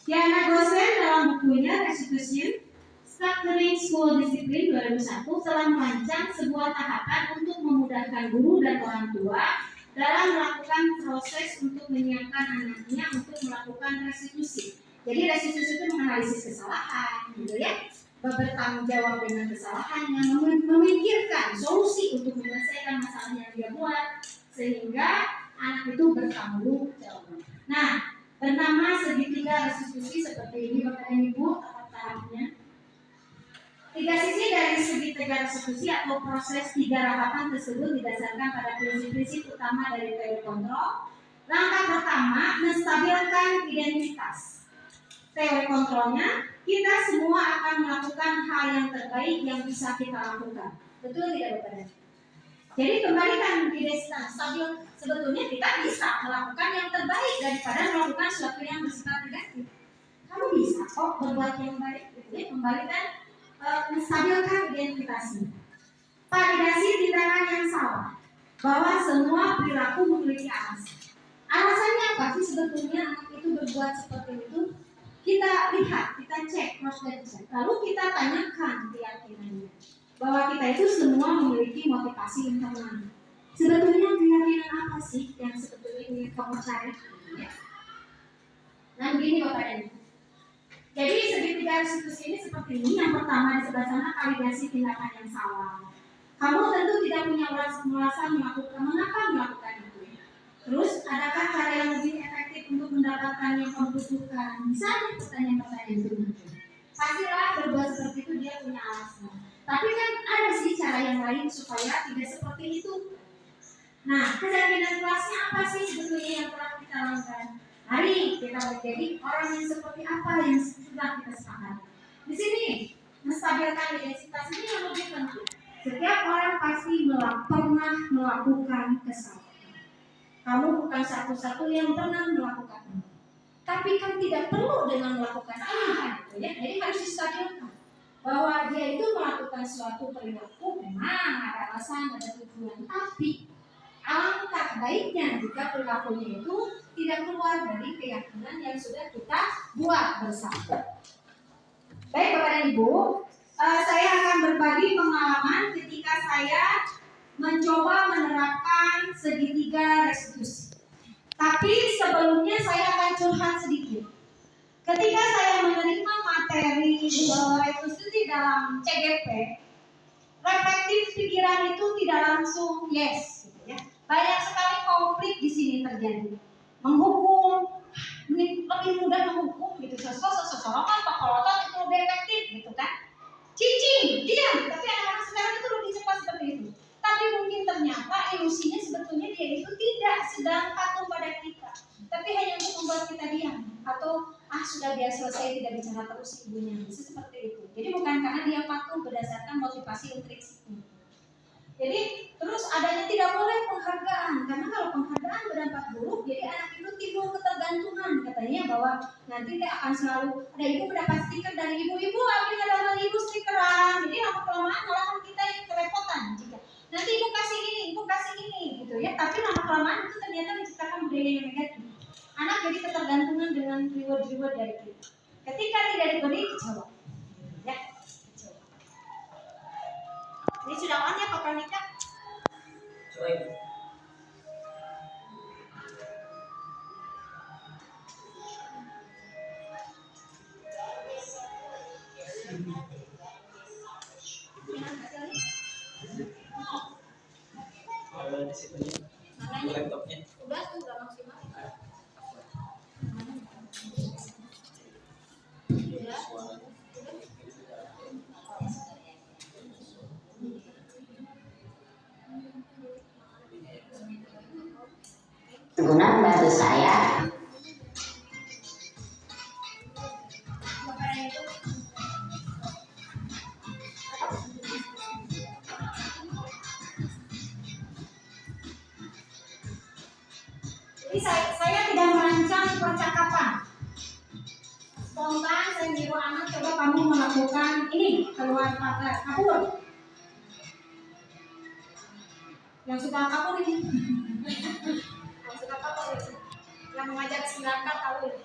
Diana Gosen dalam bukunya Restitution Structuring School Discipline 2001 telah merancang sebuah tahapan untuk memudahkan guru dan orang tua dalam melakukan proses untuk menyiapkan anaknya untuk melakukan restitusi. Jadi restitusi itu menganalisis kesalahan, gitu ya, bertanggung jawab dengan kesalahannya, memikirkan solusi untuk menyelesaikan masalah yang dia buat, sehingga anak itu bertanggung jawab. Nah, bernama segitiga restitusi seperti ini Bapak dan Ibu tahap-tahapnya. 3 sisi dari segitiga restitusi atau proses 3 rahapan tersebut didasarkan pada prinsip-prinsip utama dari teori kontrol. Langkah pertama, menstabilkan identitas. Teori kontrolnya, kita semua akan melakukan hal yang terbaik yang bisa kita lakukan. Betul tidak Bapak? Jadi kembalikan identitas stabil. Sebetulnya kita bisa melakukan yang terbaik daripada melakukan sesuatu yang bersifat negatif. Kamu bisa kok berbuat yang baik. Jadi kembalikan, menstabilkan identitasnya. Validasi tindakan yang salah. Bahwa semua perilaku memiliki alasan. Alasannya apa sih sebetulnya anak itu berbuat seperti itu? Kita lihat, kita cek, cross check. Lalu kita tanyakan keyakinannya bahwa kita itu semua memiliki motivasi internal. Sebetulnya keyakinan apa sih yang sebetulnya ingin kamu cari? Nah begini Bapak dan Ibu. Jadi segitiga restitusi ini seperti ini. Yang pertama di sebelah sana validasi tindakan yang salah. Kamu tentu tidak punya alasan mengapa melakukan itu. Terus, adakah cara yang lebih efektif untuk mendapatkan yang kamu butuhkan? Misalnya pertanyaan-pertanyaan itu muncul. Pastilah berbuat seperti itu dia punya alasan. Tapi kan ada sih cara yang lain supaya tidak seperti itu. Nah, keyakinan kelasnya apa sih sebetulnya yang telah kita lakukan? Mari kita menjadi orang yang seperti apa yang sudah kita sepakati. Di sini, menstabilkan identitas ini yang lebih penting. Setiap orang pasti pernah melakukan kesalahan. Kamu bukan satu-satu yang pernah melakukan ini. Tapi kan tidak perlu dengan melakukan ini kan, ya. Jadi harus distabilkan bahwa dia itu melakukan suatu perilaku memang ada alasan, ada tujuan. Tapi alangkah baiknya jika perilakunya itu tidak keluar dari keyakinan yang sudah kita buat bersama. Baik Bapak dan Ibu, saya akan berbagi pengalaman ketika saya mencoba menerapkan segitiga restitusi. Tapi sebelumnya saya akan curhat sedikit. Ketika saya menerima materi restitusi dalam CGP, reflektif pikiran itu tidak langsung yes. ya. Banyak sekali konflik di sini terjadi. Menghukum, lebih mudah menghukum gitu. Sosok-sosokan, pakolotot itu lebih efektif gitu kan. Cicing, diam. Tapi anak-anak sekarang itu lebih cepat seperti itu. Tapi mungkin ternyata ilusinya sebetulnya dia itu tidak sedang patuh pada kita, tapi hanya untuk membuat kita diam atau sudah biar selesai tidak bicara terus ibunya, bisa seperti itu. Jadi bukan karena dia patuh berdasarkan motivasi intrinsik. Jadi terus adanya tidak boleh penghargaan, karena kalau penghargaan berdampak buruk, jadi anak itu timbul ketergantungan katanya bahwa nanti dia akan selalu ada ibu mendapat stiker dari ibu-ibu, ambil ada ibu stikeran, jadi lama kelamaan malahan kita yang kerepotan jika nanti ibu kasih ini gitu ya, tapi lama kelamaan itu ternyata menciptakan budaya yang negatif. Anak jadi ketergantungan dengan reward dari kita. Ketika tidak diberi, kecewa. Ya, kecewa. Ini sudah on ya Pak Pranika? Coba. Di situ laptopnya. Udah maksimal. Guna membantu saya. Jadi saya tidak merancang percakapan. Spontan saya nyuruh anak, coba kamu melakukan ini, keluar pagar, kabur. Yang suka kabur ini. Yang suka kabur ini. Yang mengajak silakan tahu ini.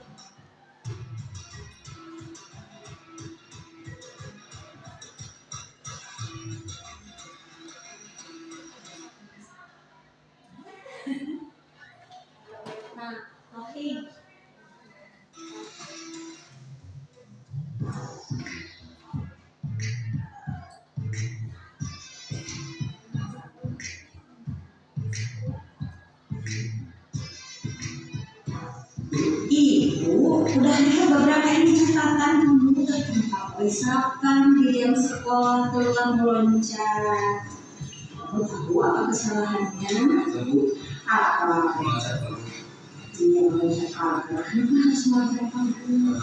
Nah, oke. Ibu udah lihat beberapa ini catatan kamu udah tempat misalkan di jam sekolah keluar meloncat. Kamu tahu apa kesalahannya? Apa? Dia meloncat apa? Kenapa harus meloncat kamu?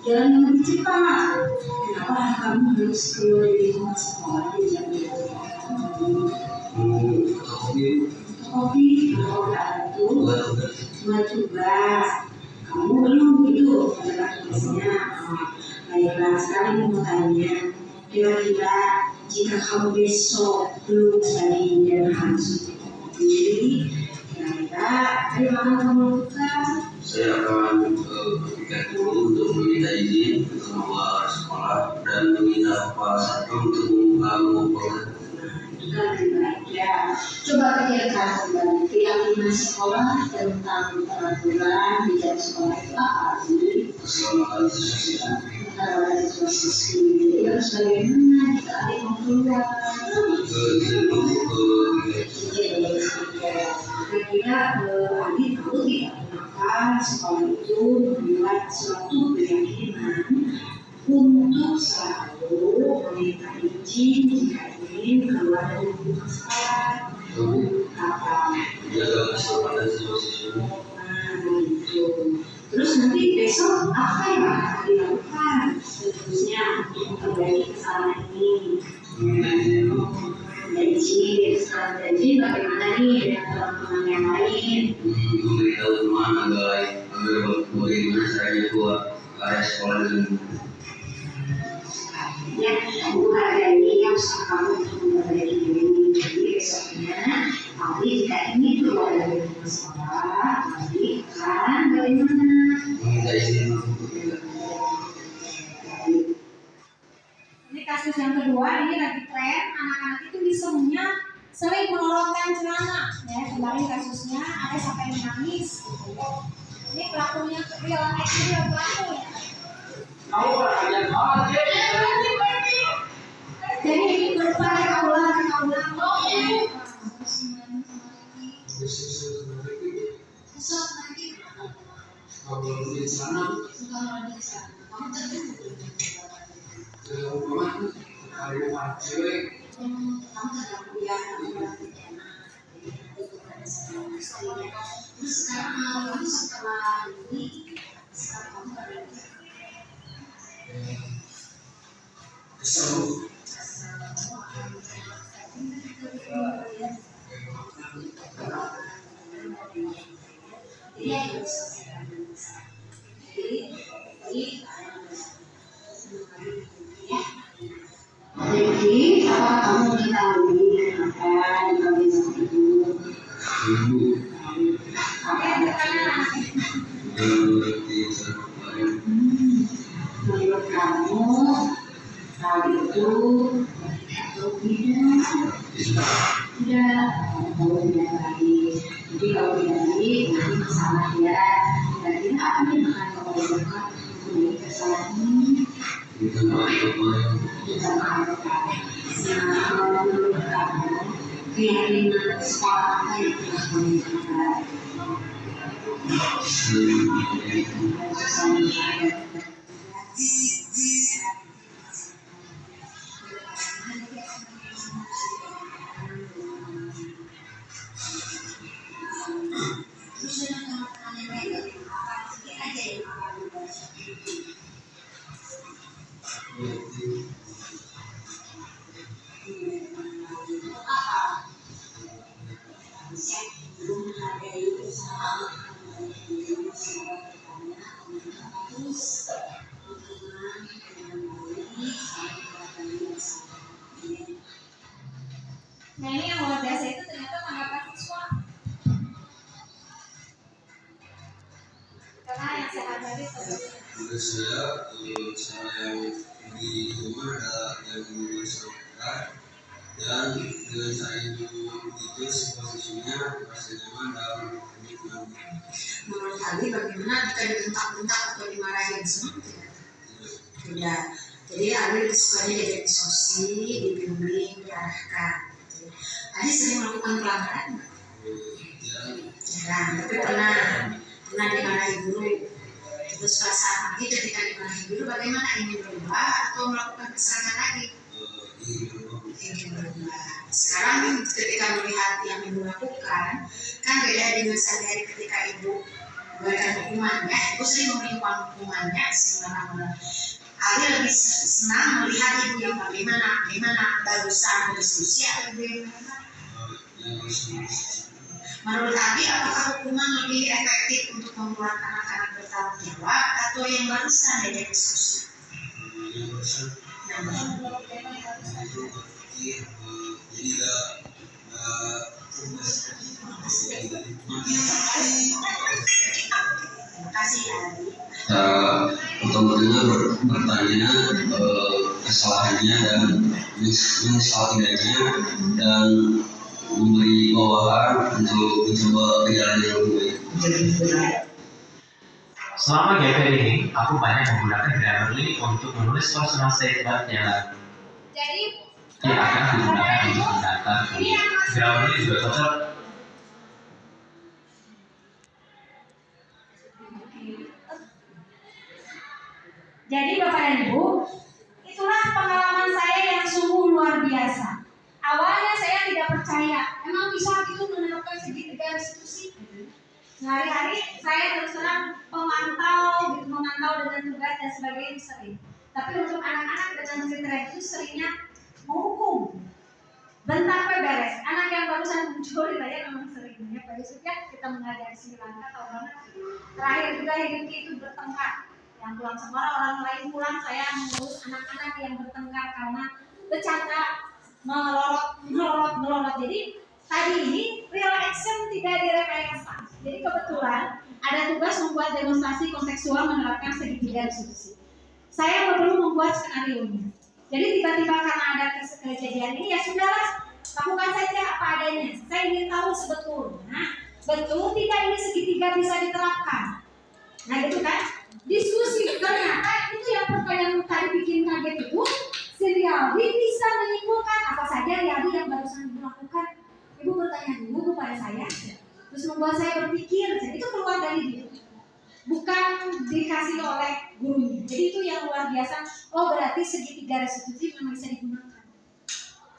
Jalan yang lebih cepat. Kenapa kamu harus keluar dari rumah sekolah di jam itu? Kopi, kalau udah itu, buat tugas. Kamu belum gitu, ada tugasnya. Baiklah, sekarang mau tanya, kira-kira jika kamu besok belum tadi dan harus kopi, kira-kira dari mana kamu lakukan? Saya akan berpikir dulu untuk meminta izin keluar sekolah dan meminta Pak Satpam untuk membuka ngobrol. Ya, coba pikirkan kembali keyakinan sekolah tentang peraturan di jam sekolah itu apa sih? Keselamatan siswa. Kalau ada situasi jadi harus bagaimana jika ada yang mau keluar? Kira-kira Adi tahu tidak kenapa sekolah itu membuat suatu keyakinan untuk selalu meminta izin jika ingin keluar dari rumah sekolah. Apa? Jaga keselamatan siswa. Itu. Terus nanti besok apa yang akan dilakukan? Seterusnya untuk memperbaiki kesalahan ini. Jadi bagaimana nih dengan teman-teman yang lain? Memberitahu teman agar bagaimana caranya keluar area sekolah dengan Ya, kamu hargai yang usaha kamu untuk memperbaiki diri. Jadi besoknya, tapi jika ini keluar dari rumah sekolah, tapi kan bagaimana? meminta izin untuk kita. Ini kasus yang kedua, ini lagi tren anak-anak itu disebutnya sering melorotkan celana. Ya, kemarin kasusnya ada sampai menangis. Gitu. Ini pelakunya real pelaku ya. Jadi ini berupa kaulah. Kalau di sana, kalau cewek, kesel. Jadi, apakah kamu mengetahui kenapa dipanggil seperti itu? Ibu, Apa alasannya? berarti sama kemarin. Menurut kamu, hal itu atau tidak? Tidak, kalau tidak baik. Jadi kalau tidak baik, nanti masalah ya. Dan tidak akan dimakan kalau bukan menjadi kesalahan ini. Bukan apa-apa. Bukan apa-apa. Nah, kalau menurut kamu, keyakinan sekolah apa yang telah kamu lakukan? Nah ini yang luar biasa itu ternyata tanggapan siswa. Karena yang saya tadi Menurut saya, cara yang di rumah ada yang disampaikan dan dengan cara itu situasinya merasa nyaman dan menikmati. Menurut Ali bagaimana jika dibentak-bentak atau dimarahin semua tidak? Tidak. Jadi Ali sukanya diajak diskusi, dibimbing, diarahkan. Ali sering melakukan pelanggaran nggak? Jarang, tapi pernah dimarahi guru. Terus perasaan Ali ketika dimarahi guru bagaimana, ingin berubah atau melakukan kesalahan lagi? Ingin berubah. Sekarang ketika melihat yang ibu lakukan, kan beda dengan sehari-hari ketika ibu memberikan hukumannya. Ibu sering memberikan hukumannya sembarangan. Ali lebih senang melihat ibu yang bagaimana barusan berdiskusi atau bagaimana. Menurut Ali, apakah hukuman lebih efektif untuk membuat anak-anak bertanggung jawab atau yang barusan diajak diskusi? Yang Terima kasih Ali. Otomatisnya bertanya kesalahannya dan menyesal tidaknya dan memberi bawahan untuk mencoba ke jalan yang lebih baik. Selama GP ini, aku banyak menggunakan Grammarly untuk menulis personal statement yang jadi akan digunakan untuk mendaftar kuliah. Grammarly juga cocok. Jadi Bapak dan Ibu, itulah pengalaman saya yang sungguh luar biasa. Awalnya saya tidak percaya, emang bisa gitu menerapkan segitiga restitusi. Sehari-hari saya terus terang memantau dengan tugas dan sebagainya sering. Tapi untuk anak-anak dengan kriteria itu seringnya menghukum. Bentar beres. Anak yang barusan muncul saya memang seringnya pada sejak kita mengajar Sri Lanka tahun banget. Terakhir juga Hidupki itu bertengkar. Yang pulang semua orang lain pulang, saya mengurus anak-anak yang bertengkar karena bercanda melorot. Jadi tadi ini real action tidak direkayasa. Jadi kebetulan ada tugas membuat demonstrasi kontekstual menerapkan segitiga restitusi. Saya perlu membuat skenario-nya. Jadi tiba-tiba karena ada kejadian ini, ya sudahlah, lakukan saja apa adanya. Saya ingin tahu sebetulnya, betul tidak ini segitiga bisa diterapkan. Nah gitu kan, diskusi ternyata itu yang pertanyaan tadi bikin kaget itu, si Riyadi bisa menyimpulkan apa saja Riyadi yang barusan dilakukan. Ibu bertanya dulu kepada saya, terus membuat saya berpikir, jadi itu keluar dari diri. bukan dikasih oleh gurunya. Jadi itu yang luar biasa. Oh berarti segitiga restitusi memang bisa digunakan.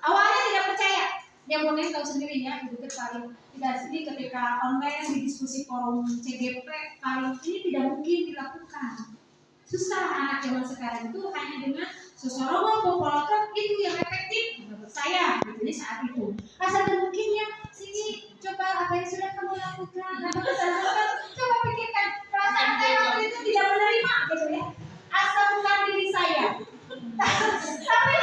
Awalnya tidak percaya. Dia mungkin tahu sendiri ya, Ibu paling tidak sedih ketika online di diskusi forum CGP paling ini tidak mungkin dilakukan. Susah anak zaman sekarang itu hanya dengan seseorang populator itu yang efektif menurut saya gitu di saat itu. Asal mungkin ya sini coba apa yang sudah kamu lakukan, coba pikirkan perasaan saya waktu itu tidak menerima gitu ya. Asal bukan diri saya. Tapi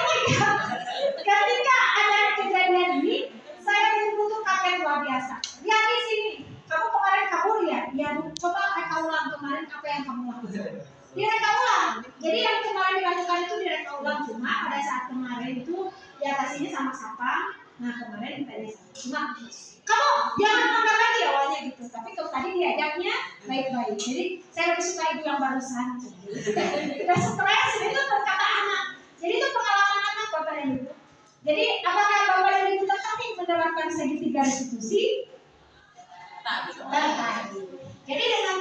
ketika ada kejadian ini, saya betul-betul kaget luar biasa. Lihat di sini, kamu kemarin kabur ya? Ya, coba reka ulang kemarin apa yang kamu lakukan. Direka ulang. Jadi yang kemarin dilakukan itu direka ulang, cuma pada saat kemarin itu di atas ini sama sapang. Nah kemarin ditanya cuma kamu jangan makan lagi awalnya gitu. Tapi kalau tadi diajaknya baik-baik. Jadi saya lebih suka ibu yang barusan. Kita stres itu berkata anak. Jadi itu pengalaman anak Bapak dan Ibu. Jadi apakah Bapak dan Ibu tertarik menerapkan segitiga restitusi? Tertarik. Jadi dengan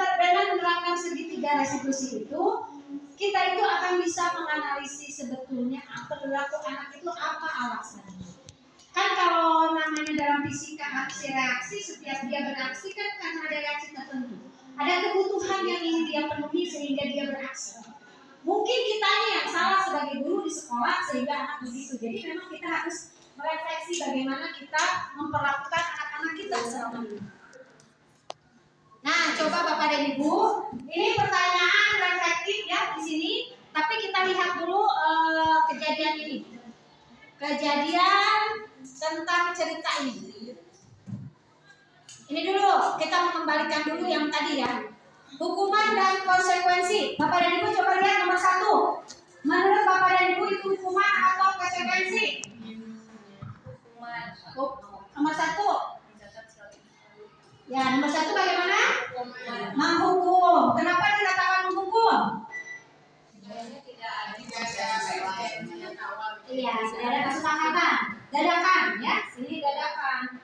menerapkan segitiga restitusi itu, kita itu akan bisa menganalisis sebetulnya perilaku anak itu apa alasannya. Kan kalau namanya dalam fisika aksi-reaksi, setiap dia beraksi kan karena ada reaksi tertentu. Ada kebutuhan yang ingin dia penuhi sehingga dia beraksi. Mungkin kitanya yang salah sebagai guru di sekolah sehingga anak begitu. Jadi memang kita harus merefleksi bagaimana kita memperlakukan anak-anak kita selama ini. Nah, coba Bapak dan Ibu, ini pertanyaan reflektif ya di sini. Tapi kita lihat dulu kejadian ini. Kejadian tentang cerita ini. Ini dulu, kita mengembalikan dulu yang tadi ya. Hukuman dan konsekuensi. Bapak dan Ibu coba lihat nomor 1. Menurut Bapak dan Ibu itu hukuman atau konsekuensi? Nomor 1. Ya, nomor 1 bagaimana? Menghukum. Kenapa dikatakan menghukum? Iya, tidak ada kesepakatan. Dadakan, ya. Sini dadakan.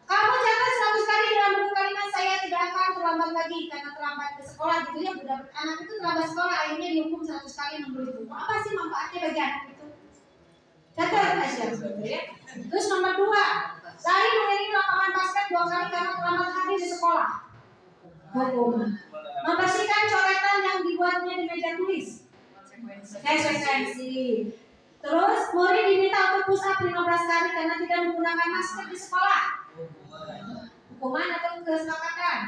Kamu catat 100 kali dalam buku kalimat saya tidak akan terlambat lagi karena terlambat ke sekolah gitu ya. Anak itu terlambat sekolah akhirnya dihukum 100 kali membeli buku. Apa sih manfaatnya bagi anak itu? Catat aja. Terus nomor 2. Lari mengelilingi lapangan basket 2 kali karena terlambat hadir di sekolah. Hukuman. Membersihkan coretan yang dibuatnya di meja tulis. Konsekuensi. Terus murid diminta untuk push up 15 kali karena tidak menggunakan masker di sekolah. Hukuman atau kesepakatan?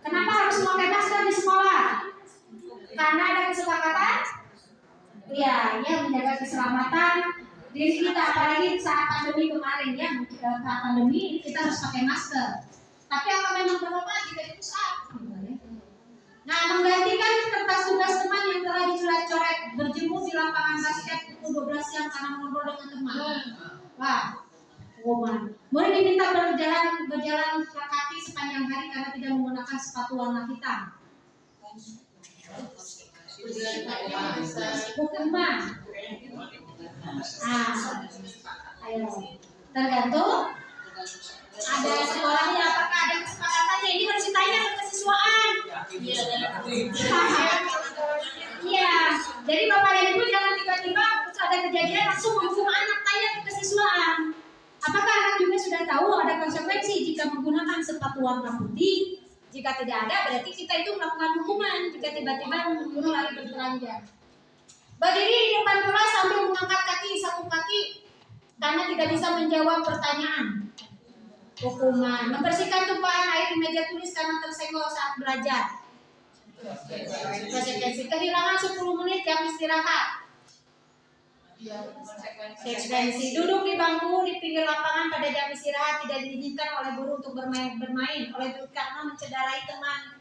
Kenapa harus memakai masker di sekolah? Karena ada kesepakatan? Iya, ya menjaga keselamatan diri kita, apalagi saat pandemi kemarin ya. Saat pandemi kita harus pakai masker. Tapi apa memang bermanfaat jika di push up? Nah, menggantikan kertas tugas teman yang telah dicoret-coret, berjemur di lapangan basket pukul 12 siang karena ngobrol dengan teman. Wah, hukuman. Murid diminta berjalan kaki sepanjang hari karena tidak menggunakan sepatu warna hitam. Hukuman. Ayo, tergantung. Ada sekolahnya, apakah ada kesepakatannya? Ini harus ditanya ke kesiswaan. Iya, jadi Bapak dan Ibu jangan tiba-tiba ada kejadian langsung menghukum anak, tanya ke kesiswaan. Apakah anak juga sudah tahu ada konsekuensi jika menggunakan sepatu warna putih? Jika tidak ada, berarti kita itu melakukan hukuman. Jika tiba-tiba guru lari berbelanja, berdiri di depan kelas sambil mengangkat kaki satu kaki karena tidak bisa menjawab pertanyaan. Hukuman. Membersihkan tumpahan air di meja tulis karena tersenggol saat belajar. Konsekuensi. Kehilangan 10 menit jam istirahat. Konsekuensi. Duduk di bangku di pinggir lapangan pada jam istirahat tidak diizinkan oleh guru untuk bermain oleh guru karena mencederai teman.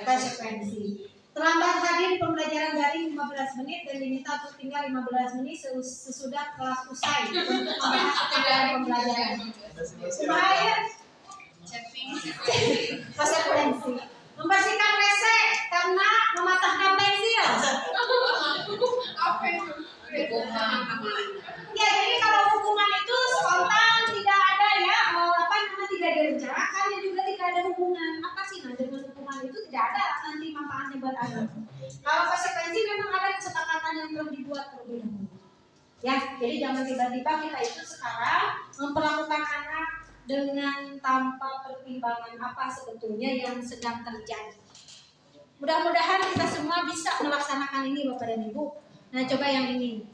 Konsekuensi. Terlambat hadir pembelajaran daring 15 menit dan diminta untuk tinggal 15 menit sesudah kelas usai untuk membahas ketinggalan pembelajaran. Bahaya. Konsekuensi. Membersihkan WC karena mematahkan pensil. Ya, jadi kalau hukuman itu spontan, tidak itu tidak ada nanti manfaatnya buat anak. Kalau konsekuensi memang ada kesepakatan yang belum dibuat terlebih dahulu. Ya, jadi jangan tiba-tiba kita itu sekarang memperlakukan anak dengan tanpa pertimbangan apa sebetulnya yang sedang terjadi. Mudah-mudahan kita semua bisa melaksanakan ini Bapak dan Ibu. Nah, coba yang ini.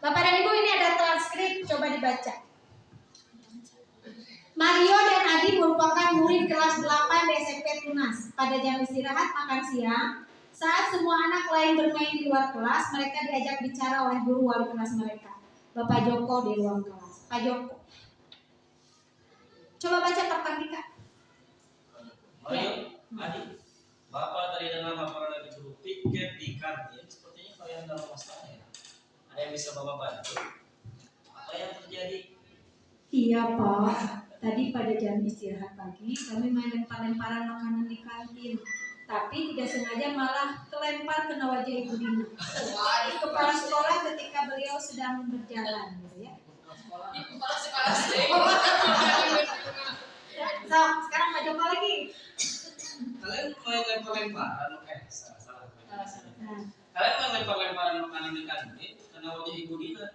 Bapak dan Ibu, ini ada transkrip, coba dibaca. Mario dan Adi merupakan murid kelas 8 di SMP Tunas. Pada jam istirahat makan siang, saat semua anak lain bermain di luar kelas, mereka diajak bicara oleh guru wali kelas mereka, Bapak Joko, di ruang kelas. Pak Joko, coba baca pertanyaan. Mario, Adi, Bapak tadi dengar laporan dari guru piket di kantin. Sepertinya kalian dalam masalah ya. Ada yang bisa Bapak bantu? Apa yang terjadi? Iya Pak, tadi pada jam istirahat pagi kami main lempar-lemparan makanan di kantin. Tapi tidak sengaja malah kelempar kena wajah Ibu Dina, kepala sekolah ketika beliau sedang berjalan, gitu ya. Kepala sekolah sendiri. So, sekarang Pak Joko lagi. Kalian main lempar-lemparan, salah. Nah, Kalian main lempar-lemparan makanan di kantin kena wajah Ibu Dina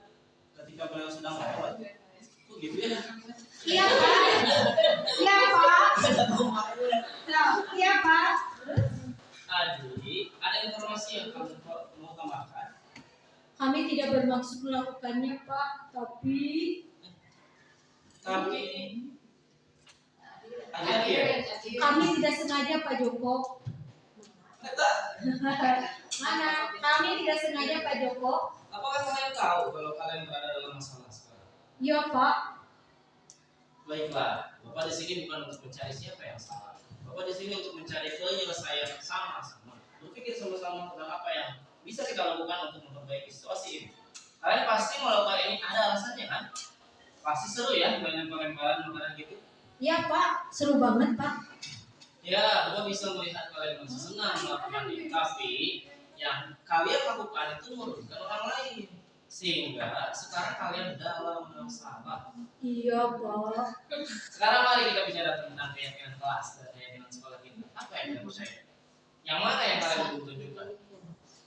ketika beliau sedang lewat. Kok gitu ya? iya Pak, iya Pak, nah, iya Pak. Adi, ada informasi yang kamu mau tambahkan? Kami tidak bermaksud melakukannya Pak, tapi ada ya? kami tidak sengaja Pak Joko. Mana? Kami tidak sengaja Pak Joko. Apakah kalian tahu kalau kalian berada dalam masalah sekarang? Iya Pak. Baiklah, Bapak di sini bukan untuk mencari siapa yang salah. Bapak di sini untuk mencari penyelesaian sama-sama. Berpikir sama-sama tentang apa yang bisa kita lakukan untuk memperbaiki situasi ini. Kalian pasti melakukan ini ada alasannya kan? Pasti seru ya main lempar-lemparan makanan gitu. Iya Pak, seru banget Pak. Ya, Bapak bisa melihat kalian masih senang melakukan ini. Tapi yang kalian lakukan itu merugikan orang lain. Sehingga sekarang kalian dalam masalah. Iya Pak. Sekarang mari kita bicara tentang keyakinan kelas dan keyakinan sekolah kita. Apa yang kita percaya? Yang mana yang kalian tunjukkan?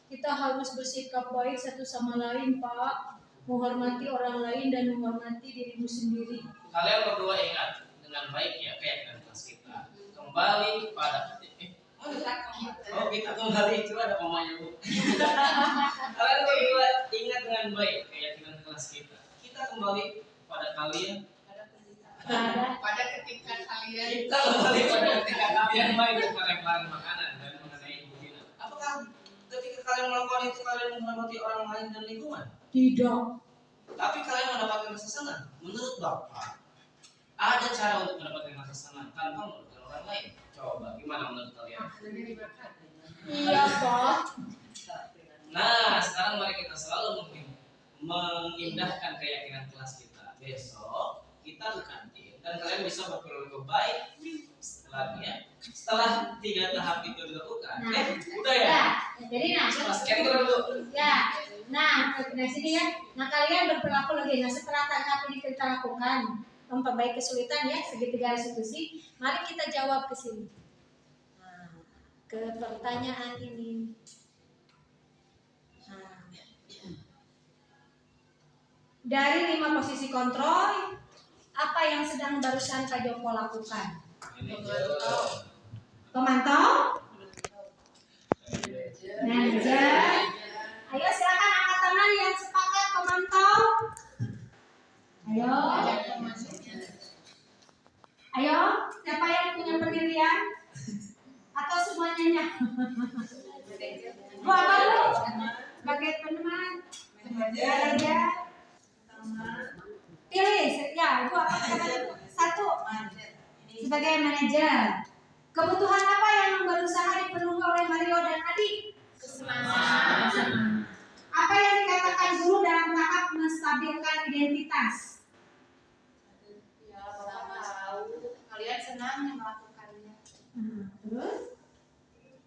Kita harus bersikap baik satu sama lain Pak. Menghormati orang lain dan menghormati dirimu sendiri. Kalian berdua ingat dengan baik ya keyakinan kelas kita. Kembali pada kita kembali itu ada komanya Bu. Kalian berdua ingat dengan baik keyakinan kelas kita. Kita kembali pada kalian. Pada ketika kalian Kita kembali pada ketika kalian main lempar-lemparan makanan dan mengenai Ibu Dina. Apakah ketika kalian melakukan itu kalian menghormati orang lain dan lingkungan? Tidak. Tapi kalian mendapatkan rasa senang. Menurut Bapak, ada cara untuk mendapatkan rasa senang tanpa merugikan orang lain. Coba, gimana menurut kalian? Iya Pak. Nah, sekarang mari kita selalu mengindahkan keyakinan kelas kita. Besok kita ke kantin dan kalian bisa berperilaku baik setelah 3 tahap itu dilakukan. Udah ya? Jadi Scan dulu. ya. Nah, dari sini ya. Nah, kalian berperilaku lagi. Nah, setelah tahap ini kita lakukan, memperbaiki kesulitan ya, segitiga restitusi. Mari kita jawab ke sini. Nah, ke pertanyaan ini. Nah, dari 5 posisi kontrol, apa yang sedang barusan Pak Joko lakukan? Pemantau? Manajer. Ayo silakan angkat tangan yang sepakat pemantau. Ayo. Ayo, siapa yang punya pendirian? Atau semuanya? Gua apa lu? Sebagai teman. Manajer. Pilih, ya, gua apa namanya? 1. Sebagai manajer. Kebutuhan apa yang berusaha dipenuhi oleh Mario dan Adi? Kesenangan. Apa yang dikatakan guru dalam tahap menstabilkan identitas? Ya, Bapak tahu kalian senang melakukannya. Terus?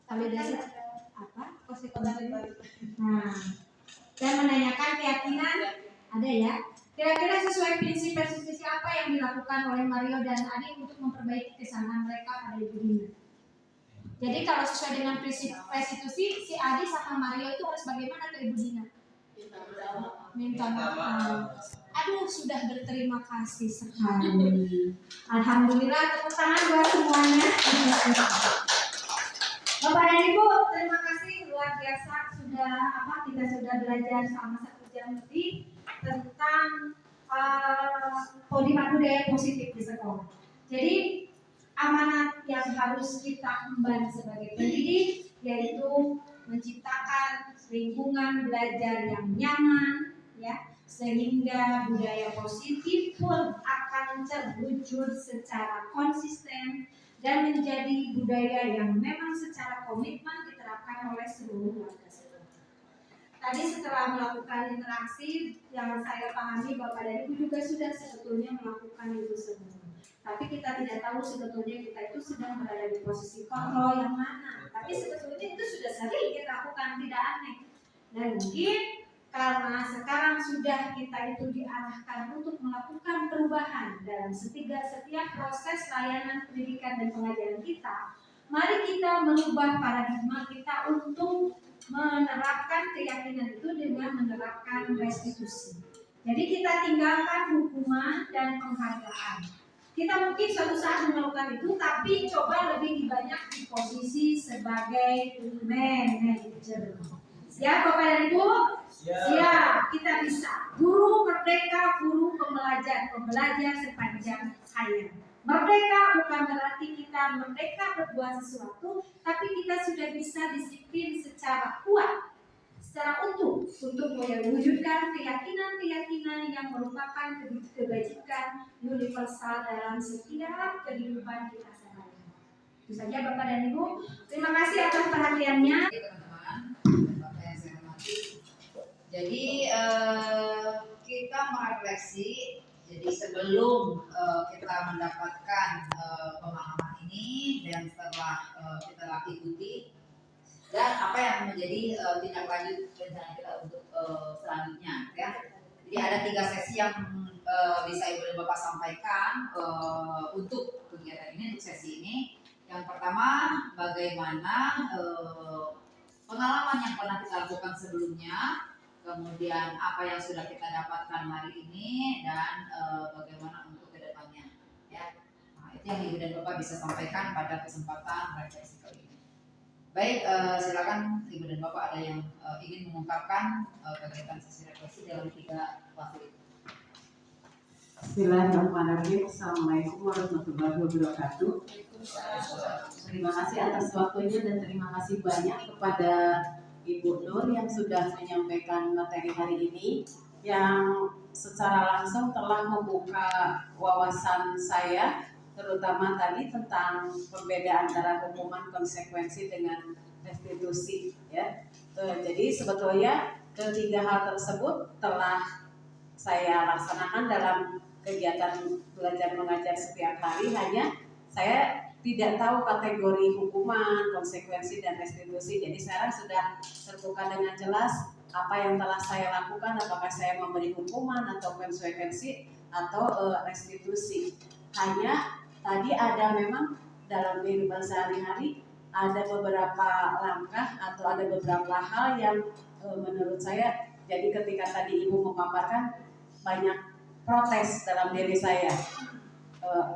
Validasi apa? Konstitusi. Nah, dan menanyakan keyakinan ada ya. Kira-kira sesuai prinsip-prinsip apa yang dilakukan oleh Mario dan Adi untuk memperbaiki kesamaan mereka pada Ibu Dina? Jadi kalau sesuai dengan prinsip restitusi, si Adi sama Mario itu harus bagaimana ke Ibu Dina? Minta maaf. Aduh, sudah berterima kasih sekali. Alhamdulillah, tepuk tangan buat semuanya. Bapak dan Ibu, terima kasih luar biasa kita sudah belajar selama 1 jam lebih tentang pendidikan budaya positif di sekolah. Jadi amanat yang harus kita emban sebagai pendidik yaitu menciptakan lingkungan belajar yang nyaman, ya, sehingga budaya positif pun akan terwujud secara konsisten dan menjadi budaya yang memang secara komitmen diterapkan oleh seluruh warga sekolah. Tadi setelah melakukan interaksi yang saya pahami Bapak dan Ibu juga sudah sebetulnya melakukan itu semua. Tapi kita tidak tahu sebetulnya kita itu sedang berada di posisi kontrol yang mana. Tapi sebetulnya itu sudah sering kita lakukan, tidak aneh. Dan mungkin karena sekarang sudah kita itu diarahkan untuk melakukan perubahan dalam setiap proses layanan pendidikan dan pengajaran kita, mari kita merubah paradigma kita untuk menerapkan keyakinan itu dengan menerapkan restitusi. Jadi kita tinggalkan hukuman dan penghargaan. Kita mungkin suatu saat melakukan itu, tapi coba lebih banyak di posisi sebagai manajer. Siap Bapak dan Ibu? Siap, kita bisa. Guru merdeka, guru pembelajar sepanjang hayat. Merdeka bukan berarti kita merdeka berbuat sesuatu, tapi kita sudah bisa disiplin secara kuat, secara utuh untuk mewujudkan keyakinan-keyakinan yang merupakan kebajikan universal dalam setiap kehidupan kita sehari-hari. Itu saja Bapak dan Ibu. Terima kasih atas perhatiannya. Teman-teman, Bapak yang saya hormati. Jadi kita merefleksi. Jadi sebelum kita mendapatkan pemahaman ini dan setelah kita ikuti, dan apa yang menjadi tindak lanjut rencana kita untuk selanjutnya, ya. Jadi ada 3 sesi yang bisa Ibu dan Bapak sampaikan untuk kegiatan ini, untuk sesi ini. Yang pertama, bagaimana pengalaman yang pernah kita lakukan sebelumnya, kemudian apa yang sudah kita dapatkan hari ini, dan bagaimana untuk kedepannya, ya. Nah, itu yang Ibu dan Bapak bisa sampaikan pada kesempatan refleksi kali ini. Baik, silakan Ibu dan Bapak ada yang ingin mengungkapkan kegiatan sesi refleksi dalam 3 waktu itu. Bismillahirrahmanirrahim. Assalamualaikum warahmatullahi wabarakatuh. Terima kasih atas waktunya dan terima kasih banyak kepada Ibu Nur yang sudah menyampaikan materi hari ini, yang secara langsung telah membuka wawasan saya, terutama tadi tentang perbedaan antara hukuman konsekuensi dengan restitusi, ya. Jadi sebetulnya ketiga hal tersebut telah saya laksanakan dalam kegiatan belajar mengajar setiap hari, hanya saya tidak tahu kategori hukuman, konsekuensi, dan restitusi. Jadi sekarang sudah terbuka dengan jelas apa yang telah saya lakukan, apakah saya memberi hukuman atau konsekuensi atau restitusi. Hanya tadi ada memang dalam kehidupan sehari-hari ada beberapa langkah atau ada beberapa hal yang menurut saya, jadi ketika tadi Ibu memaparkan, banyak protes dalam diri saya.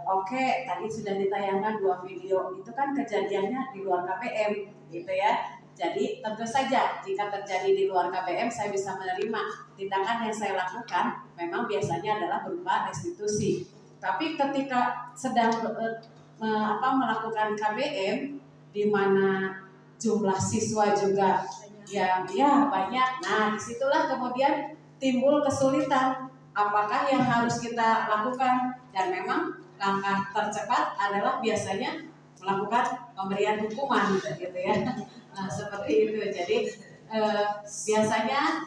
Oke, tadi sudah ditayangkan 2 video, itu kan kejadiannya di luar KPM, gitu ya. Jadi tentu saja jika terjadi di luar KPM saya bisa menerima. Tindakan yang saya lakukan memang biasanya adalah berupa restitusi. Tapi ketika sedang melakukan KBM, di mana jumlah siswa juga yang banyak, nah disitulah kemudian timbul kesulitan. Apakah yang harus kita lakukan? Dan memang langkah tercepat adalah biasanya melakukan pemberian hukuman, gitu ya. Nah, seperti itu. Jadi biasanya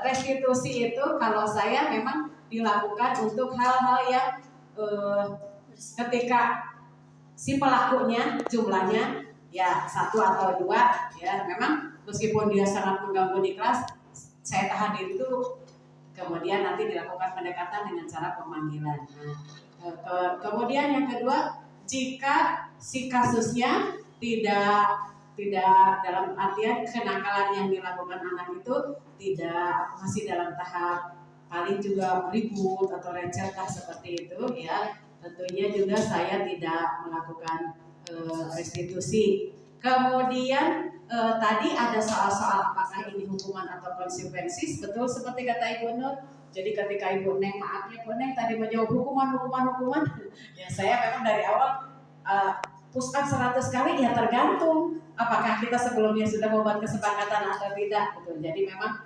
restitusi itu kalau saya memang dilakukan untuk hal-hal yang ketika si pelakunya jumlahnya ya 1 atau 2, ya memang meskipun dia sangat mengganggu di kelas, saya tahan diri dulu. Kemudian nanti dilakukan pendekatan dengan cara pemanggilan. Nah, kemudian yang kedua, jika si kasusnya tidak dalam artian kenakalan yang dilakukan anak itu tidak masih dalam tahap paling juga ribut atau receh seperti itu ya. Tentunya juga saya tidak melakukan restitusi. Kemudian tadi ada soal-soal apakah ini hukuman atau konsekuensi. Betul seperti kata Ibu Nur. Jadi ketika Ibu Neng, maafnya Ibu Neng tadi menjawab hukuman, ya saya memang dari awal push up 100 kali ya tergantung apakah kita sebelumnya sudah membuat kesepakatan atau tidak gitu. Jadi memang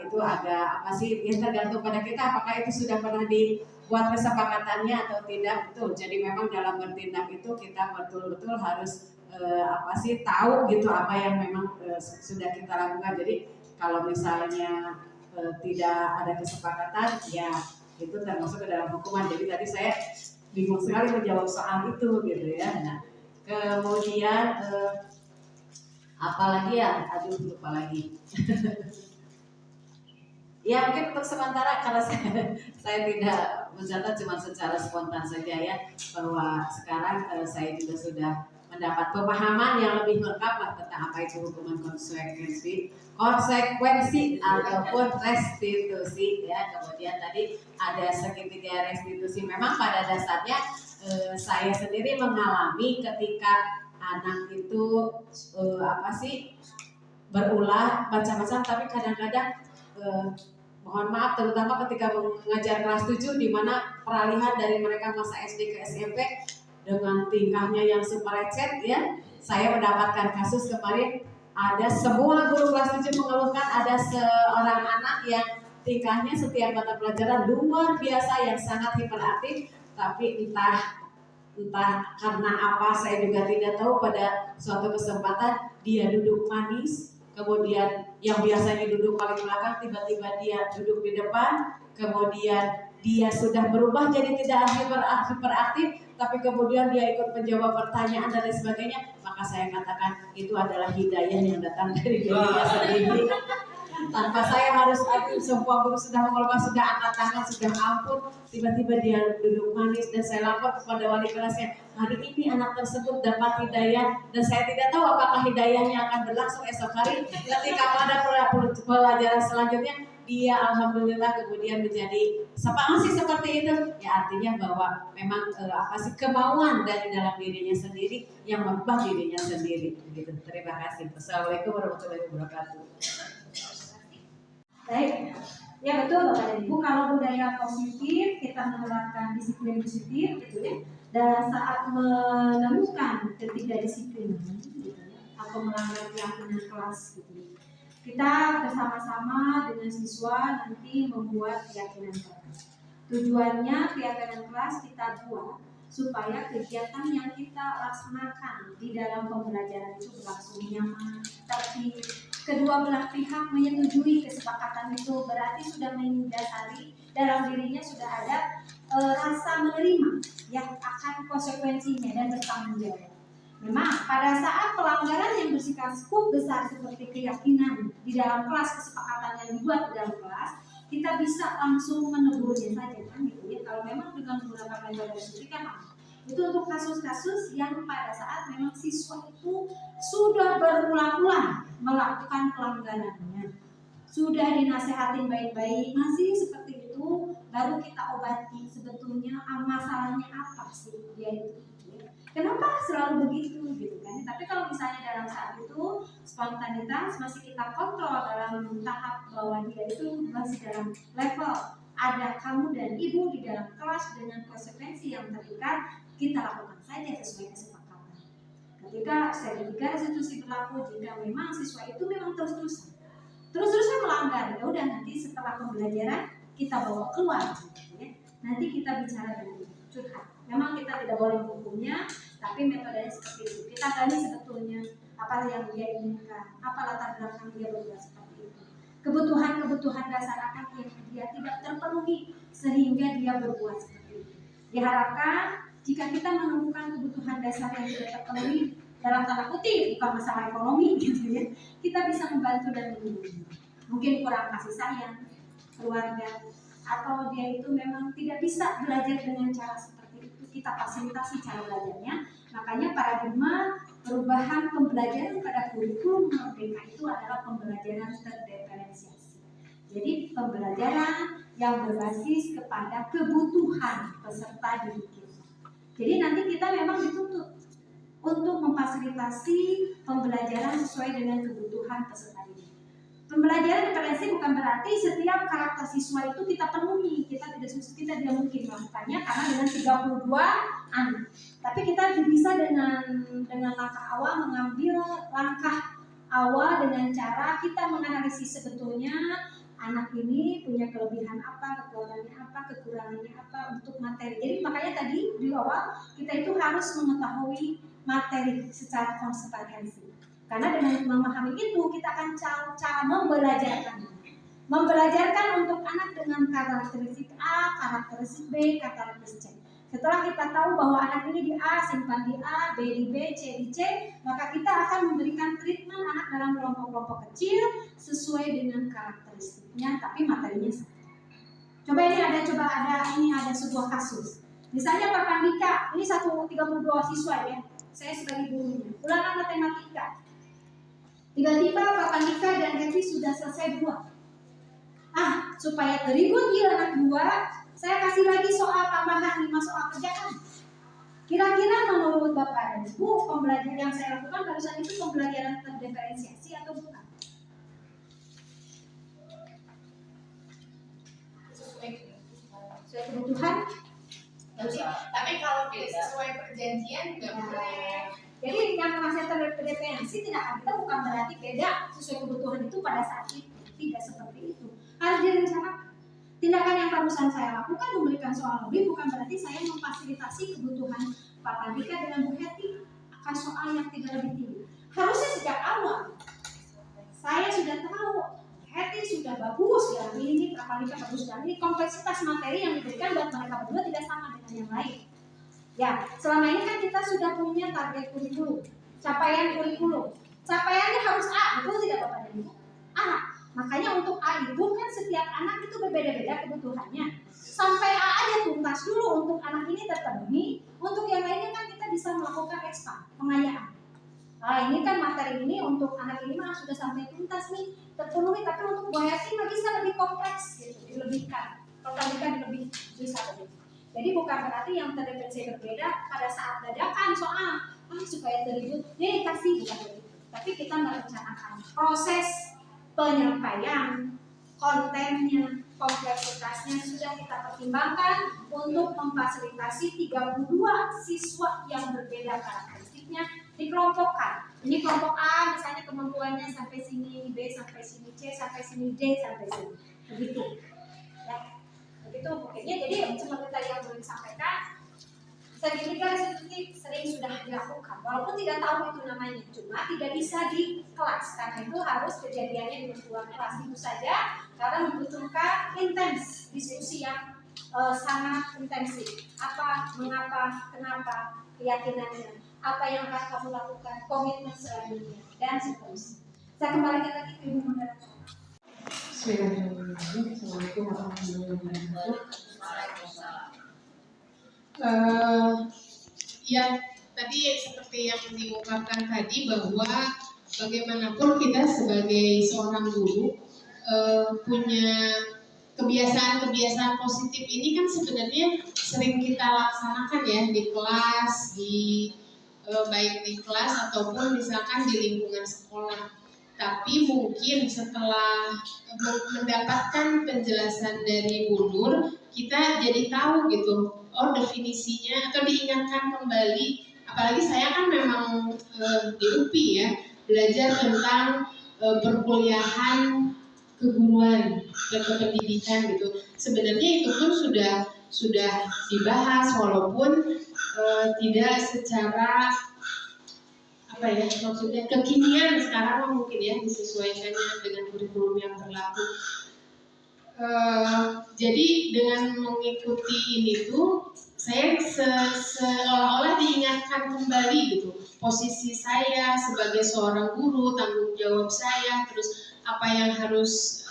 itu ada apa sih yang tergantung pada kita apakah itu sudah pernah dibuat kesepakatannya atau tidak. Betul. Jadi memang dalam bertindak itu kita betul-betul harus apa sih tahu gitu apa yang memang sudah kita lakukan. Jadi kalau misalnya tidak ada kesepakatan ya itu termasuk ke dalam hukuman. Jadi tadi saya bingung sekali menjawab soal itu gitu ya. Nah, kemudian apalagi ya? Aduh lupa lagi. Ya mungkin untuk sementara karena saya tidak mencatat cuma secara spontan saja ya bahwa sekarang saya juga sudah mendapat pemahaman yang lebih lengkap lah tentang apa itu hukuman konsekuensi ataupun restitusi ya. Kemudian tadi ada segitiga restitusi. Memang pada dasarnya saya sendiri mengalami ketika anak itu apa sih berulah macam-macam, tapi kadang-kadang mohon maaf terutama ketika mengajar kelas 7 di mana peralihan dari mereka masa SD ke SMP dengan tingkahnya yang super receh ya. Saya mendapatkan kasus kemarin ada semua guru kelas 7 mengeluhkan ada seorang anak yang tingkahnya setiap mata pelajaran luar biasa yang sangat hiperaktif, tapi entah karena apa saya juga tidak tahu pada suatu kesempatan dia duduk manis. Kemudian yang biasanya duduk paling belakang tiba-tiba dia duduk di depan. Kemudian dia sudah berubah jadi tidak hiperaktif, tapi kemudian dia ikut menjawab pertanyaan dan lain sebagainya. Maka saya katakan itu adalah hidayah yang datang dari dirinya sendiri. Tanpa saya harus semua guru sudah mengeluarkan, sudah angkat tangan, sudah ampun, tiba-tiba dia duduk manis dan saya lapor kepada wali kelasnya. Hari ini anak tersebut dapat hidayah dan saya tidak tahu apakah hidayahnya akan berlangsung esok hari. Ketika pada pelajaran selanjutnya dia alhamdulillah kemudian menjadi masih seperti itu. Ya artinya bahwa memang apa sih kemauan dari dalam dirinya sendiri yang merubah dirinya sendiri. Begitu. Terima kasih. Assalamualaikum warahmatullahi wabarakatuh. Baik, ya betul Bapak dan Ibu. Kalau budaya positif kita menerapkan disiplin positif, gitu ya. Dan saat menemukan ketidakdisiplinan, gitu ya, atau melanggar keyakinan kelas, gitu ya, kita bersama-sama dengan siswa nanti membuat keyakinan kelas. Tujuannya keyakinan kelas kita buat supaya kegiatan yang kita laksanakan di dalam pembelajaran itu berlangsung nyaman, tertib. Kedua belah pihak menyetujui kesepakatan itu, berarti sudah mendasari dalam dirinya sudah ada rasa menerima yang akan konsekuensinya dan bertanggung jawab. Memang pada saat pelanggaran yang bersifat cukup besar seperti keyakinan di dalam kelas, kesepakatan yang dibuat di dalam kelas, kita bisa langsung menegurnya saja kan gitu ya. Kalau memang dengan menggunakan metode suntikan itu untuk kasus-kasus yang pada saat memang siswa itu sudah berulang-ulang melakukan pelanggarannya, sudah dinasehatin baik-baik, masih seperti itu, baru kita obati sebetulnya masalahnya apa sih dia itu. Kenapa selalu begitu gitu kan? Tapi kalau misalnya dalam saat itu spontanitas masih kita kontrol dalam tahap bahwa dia itu masih dalam level ada kamu dan ibu di dalam kelas dengan konsekuensi yang terdekat, kita lakukan saja sesuai kesepakatan. Ketika segitiga restitusi berlaku, jika memang siswa itu memang terus-terusan melanggar, ya udah nanti setelah pembelajaran kita bawa keluar, gitu ya. Nanti kita bicara dengan curhat. Memang kita tidak boleh menghukumnya, tapi metodenya seperti itu. Kita gali sebetulnya apa yang dia inginkan, apa latar belakang dia berbuat seperti itu. Kebutuhan-kebutuhan dasar anak yang dia tidak terpenuhi sehingga dia berbuat seperti itu. Diharapkan jika kita menemukan kebutuhan dasar yang tidak terpenuhi dalam tanda kutip bukan masalah ekonomi gitu ya, kita bisa membantu dan melindungi. Mungkin kurang kasih sayang keluarga atau dia itu memang tidak bisa belajar dengan cara seperti itu, kita fasilitasi cara belajarnya. Makanya paradigma perubahan pembelajaran pada kurikulum Merdeka itu adalah pembelajaran terdiferensiasi. Jadi pembelajaran yang berbasis kepada kebutuhan peserta didik kita. Jadi nanti kita memang dituntut untuk memfasilitasi pembelajaran sesuai dengan kebutuhan peserta didik. Pembelajaran diferensi bukan berarti setiap karakter siswa itu kita penuhi, kita tidak mungkin melakukannya karena dengan 32 anak. Tapi kita bisa dengan langkah awal mengambil langkah awal dengan cara kita menganalisis sebetulnya anak ini punya kelebihan apa, kekurangannya apa, kekurangannya apa untuk materi. Jadi makanya tadi di awal kita itu harus mengetahui materi secara komprehensif. Karena dengan memahami itu kita akan cara membelajarkan untuk anak dengan karakteristik A, karakteristik B, karakteristik C. Setelah kita tahu bahwa anak ini di A, simpan di A, B di B, C di C, maka kita akan memberikan treatment anak dalam kelompok-kelompok kecil sesuai dengan karakteristiknya, tapi materinya sama. Coba ini ada sebuah kasus. Misalnya Pak Pandika, ini 32 siswa ya. Saya sebagai gurunya. Ulangan matematika. Tiba-tiba Pak Pandika dan Hetty sudah selesai buat. Supaya teribut anak dua, saya kasih lagi soal tambahan 5 soal kerjaan. Kira-kira menurut Bapak dan Ibu, pembelajaran yang saya lakukan barusan itu pembelajaran terdiferensiasi atau bukan? Sesuai kebutuhan? Tapi kalau tidak sesuai perjanjian nggak boleh. Jadi yang masih terdiferensiasi kita bukan berarti beda sesuai kebutuhan itu pada saat itu. Tidak seperti itu. Harus direncanakan. Tindakan yang barusan saya lakukan memberikan soal lebih bukan berarti saya memfasilitasi kebutuhan Pak Pandika dengan Bu Hetty akan soal yang tidak lebih tinggi. Harusnya sejak awal saya sudah tahu Hetty sudah bagus dalam ini, Pak Pandika bagus dalam ini. Kompleksitas materi yang diberikan buat mereka berdua tidak sama dengan yang lain. Ya, selama ini kan kita sudah punya target kurikulum, capaian kurikulum. Capaiannya harus A, betul tidak Bapak dan Ibu? A. Makanya untuk A itu kan setiap anak itu berbeda-beda kebutuhannya. Sampai A aja tuntas dulu untuk anak ini terpenuhi. Untuk yang lainnya kan kita bisa melakukan expand, pengayaan. Ini kan materi ini untuk anak ini mah sudah sampai tuntas nih, terpenuhi. Tapi untuk Bu Hetty bisa lebih kompleks, gitu, dilebihkan. Kalau kan lebih bisa lebih. Jadi bukan berarti yang terdiferensiasi berbeda pada saat dadakan soal supaya terlibat kasih bukan begitu. Tapi kita merencanakan proses penyampaian, kontennya, kompleksitasnya sudah kita pertimbangkan untuk memfasilitasi 32 siswa yang berbeda karakteristiknya dikelompokkan. Ini kelompok A misalnya kemampuannya sampai sini, B sampai sini, C sampai sini, D sampai sini. Begitu. Ya. Begitu mungkinnya. Jadi seperti tadi yang boleh disampaikan, segitiga restitusi sering sudah dilakukan, walaupun tidak tahu itu namanya, cuma tidak bisa di kelas karena itu harus kejadiannya di luar kelas itu saja karena membutuhkan intens diskusi yang sangat intensif. Apa, mengapa, kenapa, keyakinannya, apa yang akan kamu lakukan, komitmen selanjutnya dan seterusnya. Saya kembalikan lagi ke Ibu Moderator. Assalamualaikum warahmatullahi wabarakatuh. Ya, tadi seperti yang diungkapkan tadi bahwa bagaimanapun kita sebagai seorang guru punya kebiasaan-kebiasaan positif ini kan sebenarnya sering kita laksanakan ya di kelas, baik di kelas ataupun misalkan di lingkungan sekolah. Tapi mungkin setelah mendapatkan penjelasan dari Bu Nur, kita jadi tahu gitu, definisinya atau diingatkan kembali. Apalagi saya kan memang di UPI ya, belajar tentang perkuliahan keguruan dan kependidikan gitu. Sebenarnya itu pun sudah dibahas walaupun tidak secara maksudnya kekinian sekarang mungkin ya disesuaikannya dengan kurikulum yang berlaku. Jadi dengan mengikuti ini tuh saya seolah-olah diingatkan kembali gitu posisi saya sebagai seorang guru, tanggung jawab saya, terus apa yang harus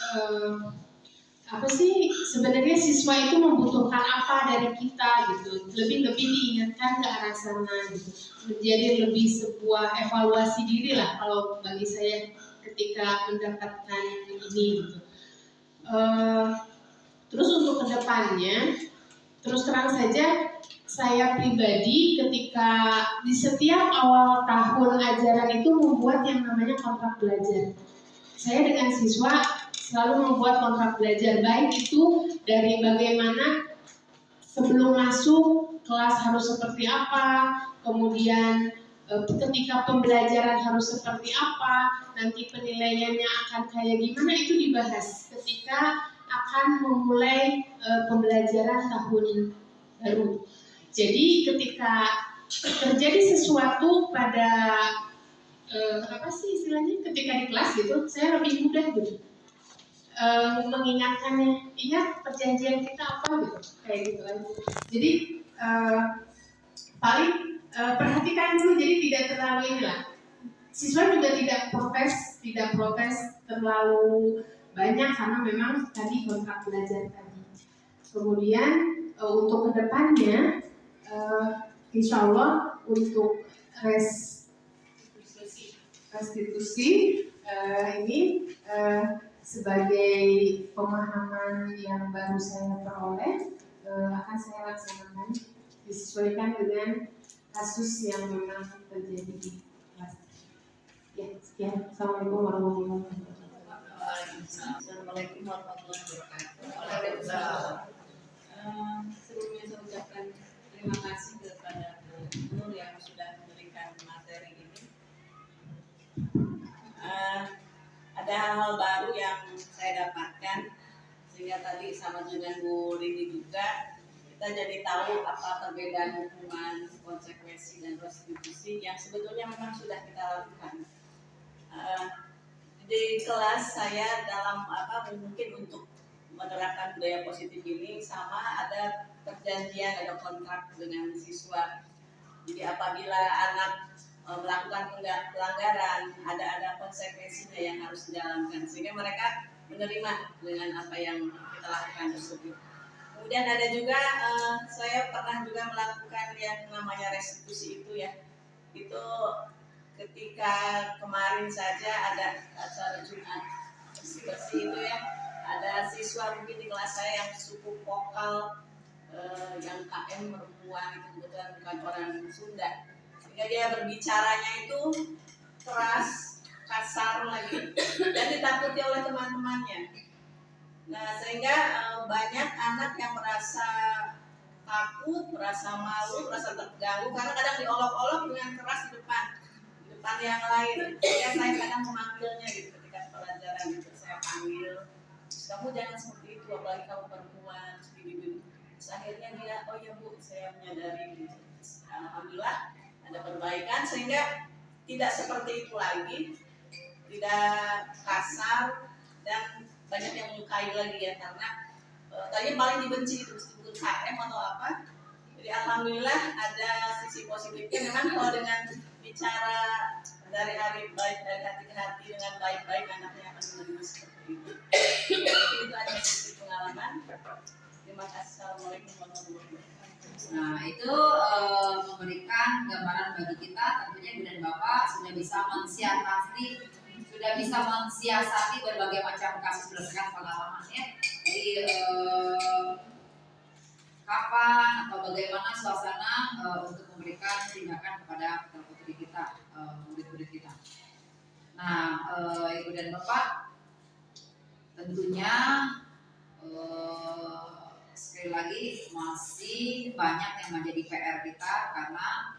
apa sih sebenarnya siswa itu membutuhkan apa dari kita gitu, lebih diingatkan ke arah sana gitu, menjadi lebih sebuah evaluasi diri lah kalau bagi saya ketika mendapatkan ini gitu. Terus untuk kedepannya, terus terang saja saya pribadi ketika di setiap awal tahun ajaran itu membuat yang namanya kontrak belajar. Saya dengan siswa selalu membuat kontrak belajar, baik itu dari bagaimana sebelum masuk kelas harus seperti apa, kemudian ketika pembelajaran harus seperti apa, nanti penilaiannya akan kayak gimana, itu dibahas ketika akan memulai pembelajaran tahun baru. Jadi ketika terjadi sesuatu pada apa sih istilahnya ketika di kelas gitu, saya lebih mudah gitu mengingatkannya, ingat perjanjian kita apa gitu, kayak gitu kan. Jadi paling perhatikan dulu, jadi tidak terlalu inilah. Siswa juga tidak protes terlalu banyak karena memang tadi kontrak belajar tadi. Kemudian untuk kedepannya, insya Allah untuk restitusi ini sebagai pemahaman yang baru saya peroleh, akan saya laksanakan disesuaikan dengan kasus yang memang terjadi di kelas. Ya, sekian. Assalamualaikum warahmatullahi wabarakatuh. Assalamualaikum warahmatullahi wabarakatuh. Sebelumnya saya ucapkan terima kasih kepada Bu Nur yang sudah memberikan materi ini. Ada hal-hal baru yang saya dapatkan, sehingga tadi sama dengan Bu Rini juga kita jadi tahu apa perbedaan hukuman, konsekuensi dan restitusi yang sebetulnya memang sudah kita lakukan. Di kelas saya dalam mungkin untuk menerapkan budaya positif ini sama ada perjanjian, ada kontrak dengan siswa. Jadi apabila anak melakukan pelanggaran, ada konsekuensinya yang harus dijalankan sehingga mereka menerima dengan apa yang kita lakukan tersebut. Kemudian ada juga saya pernah juga melakukan yang namanya restitusi itu ya. Itu ketika kemarin saja ada acara Jumat bersih itu ya, ada siswa mungkin di kelas saya yang cukup vokal, yang KM perempuan itu kebetulan bukan orang Sunda, sehingga dia berbicaranya itu keras, kasar lagi dan ditakuti oleh teman-temannya. Nah sehingga banyak anak yang merasa takut, merasa malu, merasa terganggu karena kadang diolok-olok dengan keras di depan yang lain. Ya saya kadang memanggilnya gitu ketika pelajaran gitu, saya panggil, kamu jangan seperti itu, apalagi kamu perempuan, gitu. Terus akhirnya dia, oh ya Bu, saya menyadari gitu. Alhamdulillah ada perbaikan sehingga tidak seperti itu lagi, tidak kasar dan banyak yang menyukai lagi ya, karena tadi paling dibenci itu meskipun KM atau apa. Jadi alhamdulillah ada sisi positifnya. Memang kalau dengan bicara dari hati ke hati dengan baik-baik, anaknya akan menerima seperti itu. Jadi itu ada sisi pengalaman. Terima kasih. Assalamualaikum warahmatullahi wabarakatuh. Nah itu memberikan gambaran bagi kita, tentunya Ibu dan Bapak sudah bisa mensiasati berbagai macam kasus berdasarkan pengalaman ya. Jadi kapan atau bagaimana suasana untuk memberikan tindakan kepada putri kita, murid-murid kita. Nah Ibu dan Bapak tentunya sekali lagi masih banyak yang menjadi PR kita karena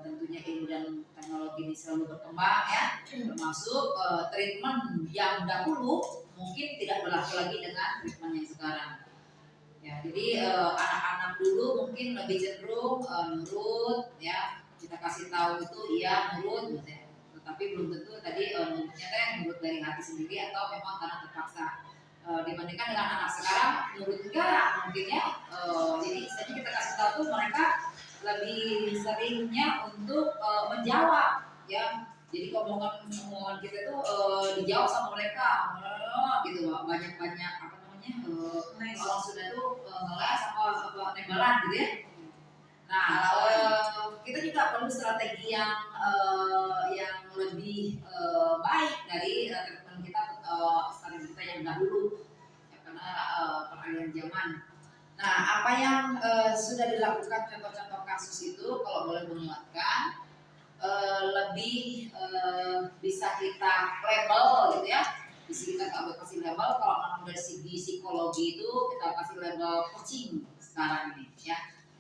tentunya ilmu dan teknologi ini selalu berkembang ya, termasuk treatment yang dahulu mungkin tidak berlaku lagi dengan treatment yang sekarang ya. Jadi anak-anak dulu mungkin lebih cenderung nurut ya, kita kasih tahu itu iya nurut gitu ya, tetapi belum tentu tadi nurutnya nurut dari hati sendiri atau memang karena terpaksa. Dibandingkan dengan anak sekarang nurut enggak mungkin ya, jadi saja kita kasih tahu tuh mereka lebih seringnya untuk menjawab ya. Jadi omongan kita tuh dijawab sama mereka gitu, banyak namanya kalau sudah tuh ngeles apa nembalan gitu ya. Nah kita juga perlu strategi yang lebih baik dari teman kita strategi kita yang dahulu ya, karena peralihan zaman. Nah apa yang sudah dilakukan contoh-contoh kasus itu kalau boleh menguatkan lebih bisa kita label gitu ya. Bisa kita kasih label kalau memang dari segi psikologi itu kita kasih label coaching sekarang ini ya.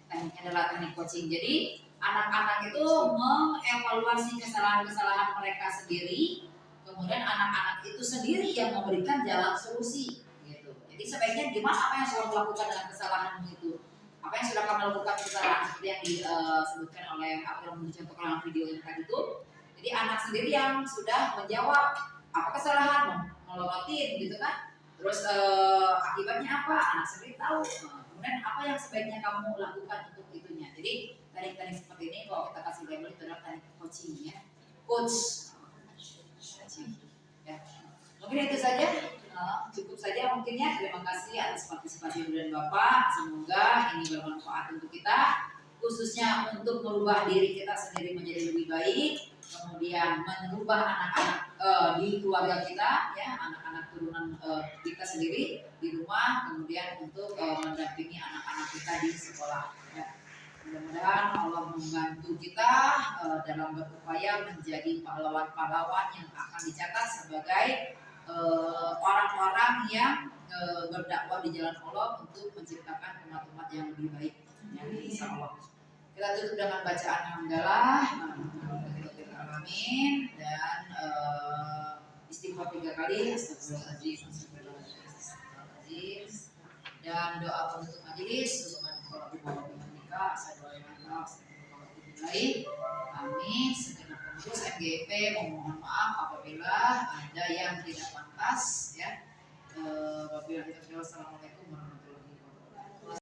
Tekniknya adalah teknik coaching. Jadi anak-anak itu mengevaluasi kesalahan-kesalahan mereka sendiri, kemudian anak-anak itu sendiri yang memberikan jalan solusi gitu. Jadi sebaiknya gimana apa yang sudah melakukan dengan kesalahan itu, apa yang sudah kamu lakukan kesalahan seperti yang disebutkan oleh apa yang dicontohkan dalam video yang tadi itu. Jadi anak sendiri yang sudah menjawab apa kesalahan, melorotin gitu kan. Terus akibatnya apa? Anak sendiri tahu. Kemudian apa yang sebaiknya kamu lakukan untuk itunya. Jadi teknik-teknik seperti ini kalau kita kasih label itu adalah teknik coaching ya. Coaching. Ya. Mungkin itu saja. Cukup saja mungkinnya. Terima kasih atas partisipasi Ibu dan Bapak. Semoga ini bermanfaat untuk kita, khususnya untuk merubah diri kita sendiri menjadi lebih baik, kemudian merubah anak-anak di keluarga kita, ya anak-anak turunan kita sendiri di rumah, kemudian untuk mendampingi anak-anak kita di sekolah. Ya. Mudah-mudahan Allah membantu kita dalam berupaya menjadi pahlawan-pahlawan yang akan dicatat sebagai orang-orang yang berdakwah di jalan Allah untuk menciptakan umat-umat yang lebih baik. Ya, insya Allah. Kita tutup dengan bacaan hamdalah, alamin, dan istighfar 3 kali, astagfirullahaladzim, astagfirullahaladzim, dan doa penutup majelis untuk kalau di bawah nikah, lain. Amin. Segenap pengurus MGP memohon maaf apabila ada yang tidak pantas ya. Wabillahi taufiq. Wassalamualaikum